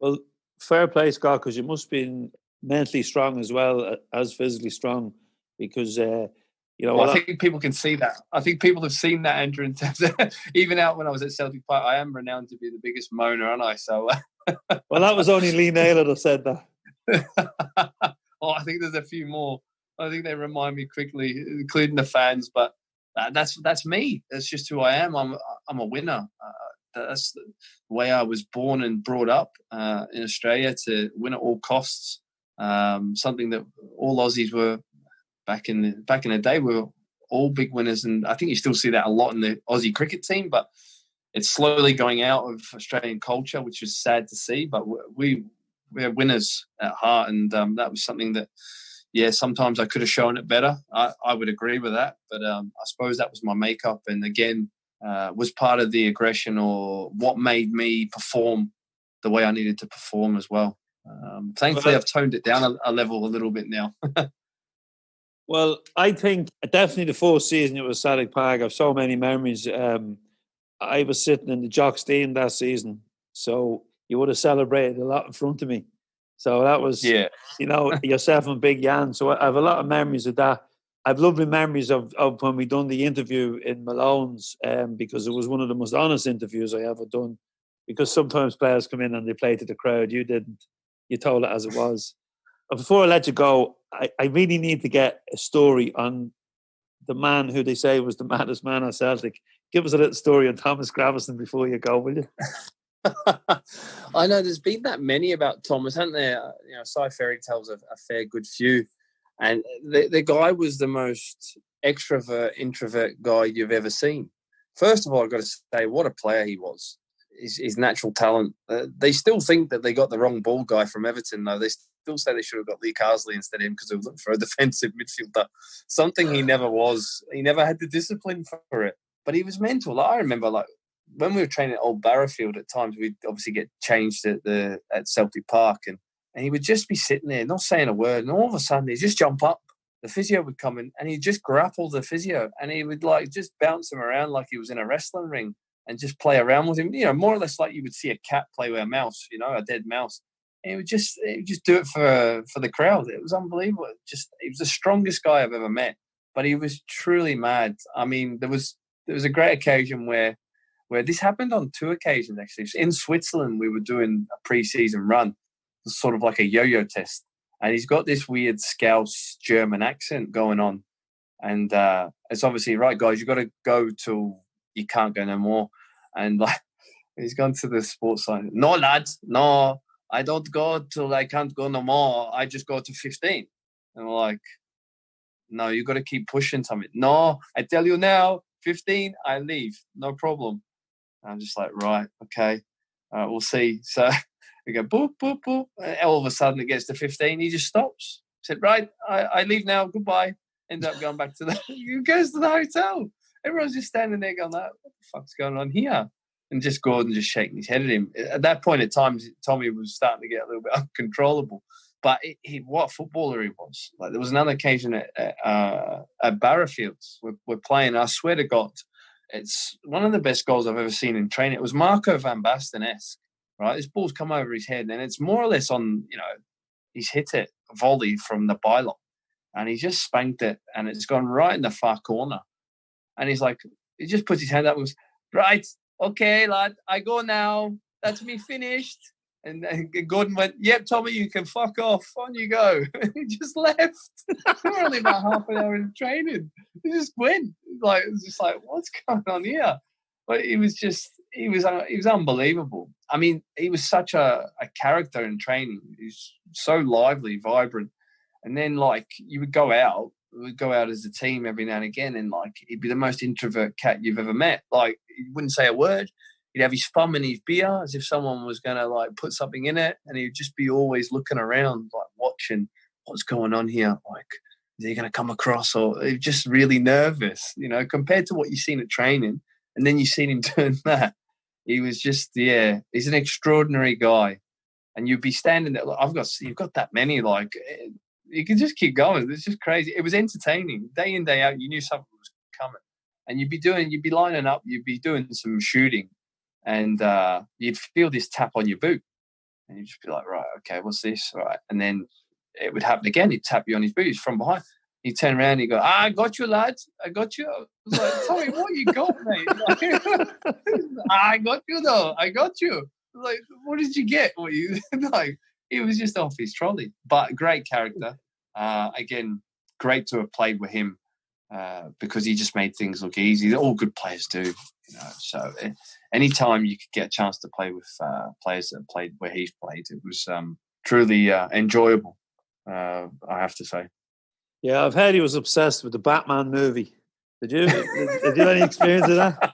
Well, fair play, Scott, because you must be mentally strong as well as physically strong, because I think people can see that. I think people have seen that, Andrew, in terms of, even out when I was at Celtic Park, I am renowned to be the biggest moaner, aren't I? So well, that was only Lee Naylor that said that. I think there's a few more. I think they remind me quickly, including the fans. But that's me. That's just who I am. I'm a winner. That's the way I was born and brought up in Australia, to win at all costs. Something that all Aussies were back in the day. We were all big winners, and I think you still see that a lot in the Aussie cricket team. But it's slowly going out of Australian culture, which is sad to see. But we're winners at heart, and that was something that, sometimes I could have shown it better. I would agree with that, but I suppose that was my makeup, and again, was part of the aggression, or what made me perform the way I needed to perform as well. Thankfully, I've toned it down a little bit now. Well, I think definitely the fourth season it was Celtic Park. I have so many memories. I was sitting in the Jock Steam that season, so you would have celebrated a lot in front of me. So that was, yourself and Big Jan. So I have a lot of memories of that. I've lovely memories of when we done the interview in Malone's, because it was one of the most honest interviews I ever done. Because sometimes players come in and they play to the crowd. You didn't. You told it as it was. But before I let you go, I really need to get a story on the man who they say was the maddest man at Celtic. Give us a little story on Thomas Gravison before you go, will you? I know there's been that many about Thomas, hasn't there? Cy Ferry tells a fair good few. And the guy was the most extrovert, introvert guy you've ever seen. First of all, I've got to say, what a player he was. His natural talent. They still think that they got the wrong ball guy from Everton, though. They still say they should have got Lee Carsley instead of him because they were looking for a defensive midfielder. Something he never was. He never had the discipline for it. But he was mental. I remember, when we were training at Old Barrowfield, at times we'd obviously get changed at Celtic Park, and he would just be sitting there, not saying a word, and all of a sudden he'd just jump up. The physio would come in, and he'd just grapple the physio, and he would just bounce him around like he was in a wrestling ring, and just play around with him, more or less like you would see a cat play with a mouse, a dead mouse. And he would just do it for the crowd. It was unbelievable. He was the strongest guy I've ever met, but he was truly mad. I mean, there was a great occasion where this happened on two occasions, actually. In Switzerland, we were doing a pre-season run, sort of like a yo-yo test. And he's got this weird Scouse German accent going on. And it's obviously, right, guys, you've got to go till you can't go no more. And he's gone to the sports side. No, lads, no, I don't go till I can't go no more. I just go to 15. And we're like, no, you got to keep pushing something. No, I tell you now, 15, I leave. No problem. And I'm just like, right, okay, we'll see. So we go, boop, boop, boop. And all of a sudden it gets to 15. He just stops. Said, right, I leave now. Goodbye. End up going back to he goes to the hotel. Everyone's just standing there going, what the fuck's going on here? And just Gordon just shaking his head at him. At that point at times, Tommy was starting to get a little bit uncontrollable. But what a footballer he was. There was another occasion at Barrowfields. We're playing, I swear to God, it's one of the best goals I've ever seen in training. It was Marco van Basten-esque, right? This ball's come over his head, and it's more or less on, he's hit it, volley from the byline, and he just spanked it, and it's gone right in the far corner. And he's like, he just puts his hand up and goes, right, okay, lad, I go now. That's me finished. And Gordon went, yep, Tommy, you can fuck off. On you go. He just left. We were only about half an hour in training. He just went. It was just like, what's going on here? But he was unbelievable. I mean, he was such a character in training. He's so lively, vibrant. And then, you would go out. We'd go out as a team every now and again, and he'd be the most introvert cat you've ever met. He wouldn't say a word. He'd have his thumb in his beer as if someone was going to put something in it, and he'd just be always looking around, watching what's going on here. is he going to come across? Or just really nervous, compared to what you've seen at training. And then you've seen him doing that. He was just, he's an extraordinary guy. And you'd be standing there, you've got that many, like, you can just keep going. It's just crazy. It was entertaining. Day in, day out, you knew something was coming. And you'd be lining up, you'd be doing some shooting, and you'd feel this tap on your boot. And you'd just be like, right, okay, what's this? All right. And then it would happen again. He'd tap you on his boot. He's from behind. He'd turn around and he'd go, I got you, lad. I got you. I was like, tell me what you got, mate. Like, I got you, though. I got you. Like, what did you get? What you like? He was just off his trolley. But great character. Again, great to have played with him because he just made things look easy. All good players do. So anytime you could get a chance to play with players that played where he's played, it was truly enjoyable, I have to say. Yeah, I've heard he was obsessed with the Batman movie. Did you? Did you have any experience of that?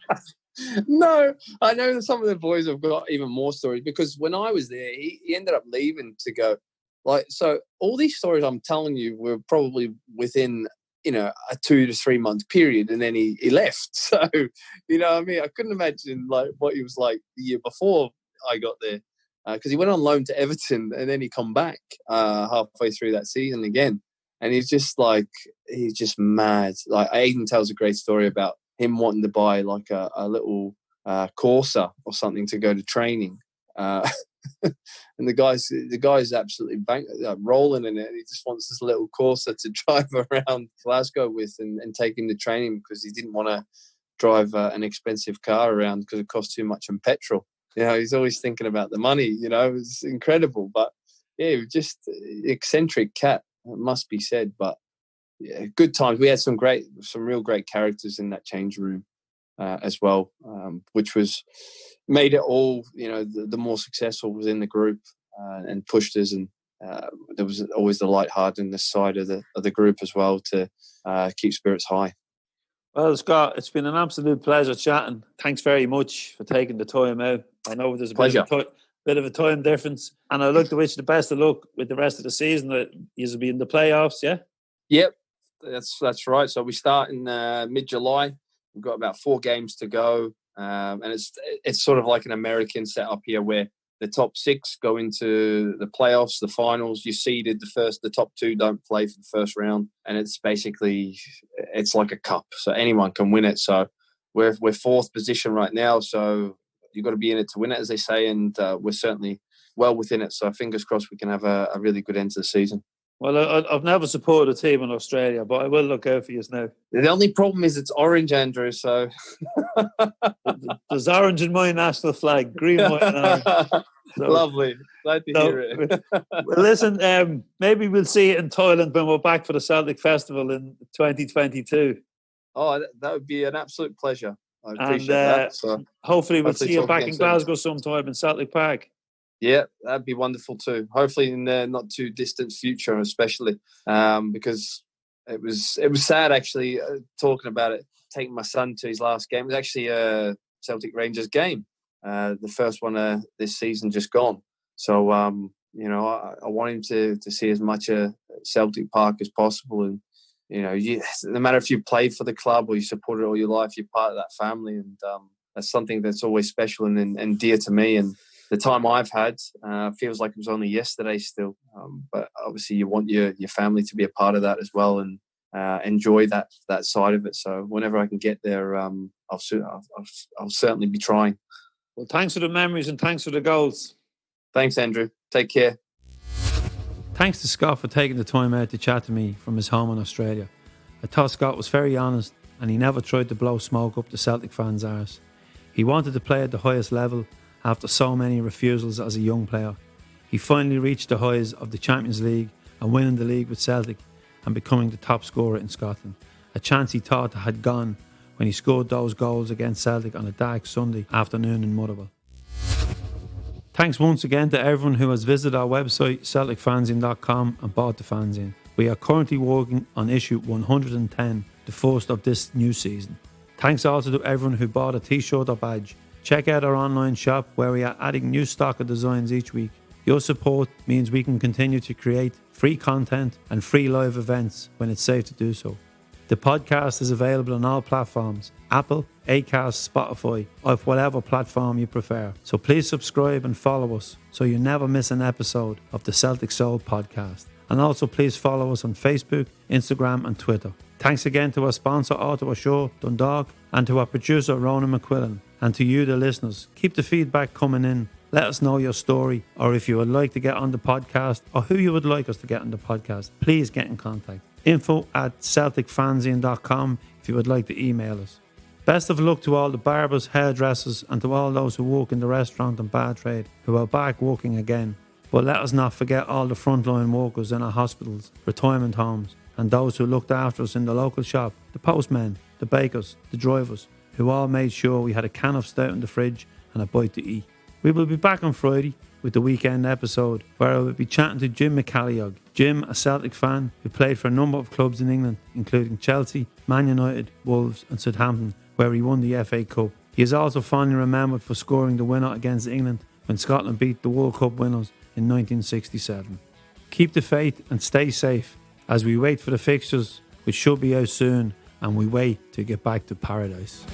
No, I know that some of the boys have got even more stories because when I was there, he ended up leaving to go. So all these stories I'm telling you were probably within, a 2 to 3 month period, and then he left. So, I couldn't imagine like what he was like the year before I got there because he went on loan to Everton and then he come back halfway through that season again. And he's just mad. Like Aiden tells a great story about him wanting to buy like a little Corsa or something to go to training. And the guy's absolutely rolling in it. And he just wants this little Corsa to drive around Glasgow with and take him to training because he didn't want to drive an expensive car around because it cost too much in petrol. He's always thinking about the money. It's incredible. But yeah, just eccentric cat. It must be said, but yeah, good times. We had some real great characters in that change room as well, which made it all, the more successful within the group and pushed us. And there was always the lightheartedness side of the group as well to keep spirits high. Well, Scott, it's been an absolute pleasure chatting. Thanks very much for taking the time out. I know there's a bit of a time difference, and I'd like to wish you the best of luck with the rest of the season. That you'll be in the playoffs, yeah? Yep, that's right. So we start in mid-July. We've got about 4 games to go, and it's sort of like an American setup here, where the top 6 go into the playoffs, the finals. You seeded the top 2 don't play for the first round, and it's like a cup, so anyone can win it. So we're 4th position right now, so you've got to be in it to win it, as they say, and we're certainly well within it. So fingers crossed we can have a really good end to the season. Well, I've never supported a team in Australia, but I will look out for you now. The only problem is it's orange, Andrew, so... There's orange in my national flag, green, white and orange. So, lovely. Glad to hear it. Well, listen, maybe we'll see it in Thailand when we're back for the Celtic Festival in 2022. Oh, that would be an absolute pleasure. I appreciate that. So hopefully we'll see you back in Glasgow sometime in Celtic Park. Yeah, that'd be wonderful too. Hopefully in the not too distant future, especially because it was sad actually talking about it. Taking my son to his last game. It was actually a Celtic Rangers game, the first one this season just gone. So I want him to see as much Celtic Park as possible, and no matter if you played for the club or you supported it all your life, you're part of that family, and that's something that's always special and dear to me. And the time I've had feels like it was only yesterday still. But obviously you want your family to be a part of that as well and enjoy that side of it. So whenever I can get there, I'll certainly be trying. Well, thanks for the memories and thanks for the goals. Thanks, Andrew. Take care. Thanks to Scott for taking the time out to chat to me from his home in Australia. I thought Scott was very honest and he never tried to blow smoke up the Celtic fans' arse. He wanted to play at the highest level after so many refusals as a young player. He finally reached the highs of the Champions League and winning the league with Celtic and becoming the top scorer in Scotland. A chance he thought had gone when he scored those goals against Celtic on a dark Sunday afternoon in Motherwell. Thanks once again to everyone who has visited our website celticfanzine.com and bought the fanzine. We are currently working on issue 110, the first of this new season. Thanks also to everyone who bought a t-shirt or badge. Check out our online shop where we are adding new stock of designs each week. Your support means we can continue to create free content and free live events when it's safe to do so. The podcast is available on all platforms: Apple, Acast, Spotify, or whatever platform you prefer. So please subscribe and follow us so you never miss an episode of the Celtic Soul Podcast. And also please follow us on Facebook, Instagram and Twitter. Thanks again to our sponsor, Ottawa Show, Dundalk, and to our producer, Ronan McQuillan. And to you, the listeners, keep the feedback coming in. Let us know your story, or if you would like to get on the podcast, or who you would like us to get on the podcast, please get in contact. info@celticfanzine.com if you would like to email us. Best of luck to all the barbers, hairdressers, and to all those who work in the restaurant and bar trade who are back working again. But let us not forget all the frontline workers in our hospitals, retirement homes, and those who looked after us in the local shop, the postmen, the bakers, the drivers, who all made sure we had a can of stout in the fridge and a bite to eat. We will be back on Friday with the weekend episode, where I will be chatting to Jim McCalliog. Jim, a Celtic fan who played for a number of clubs in England, including Chelsea, Man United, Wolves and Southampton, where he won the FA Cup. He is also fondly remembered for scoring the winner against England when Scotland beat the World Cup winners in 1967. Keep the faith and stay safe as we wait for the fixtures, which should be out soon, and we wait to get back to paradise.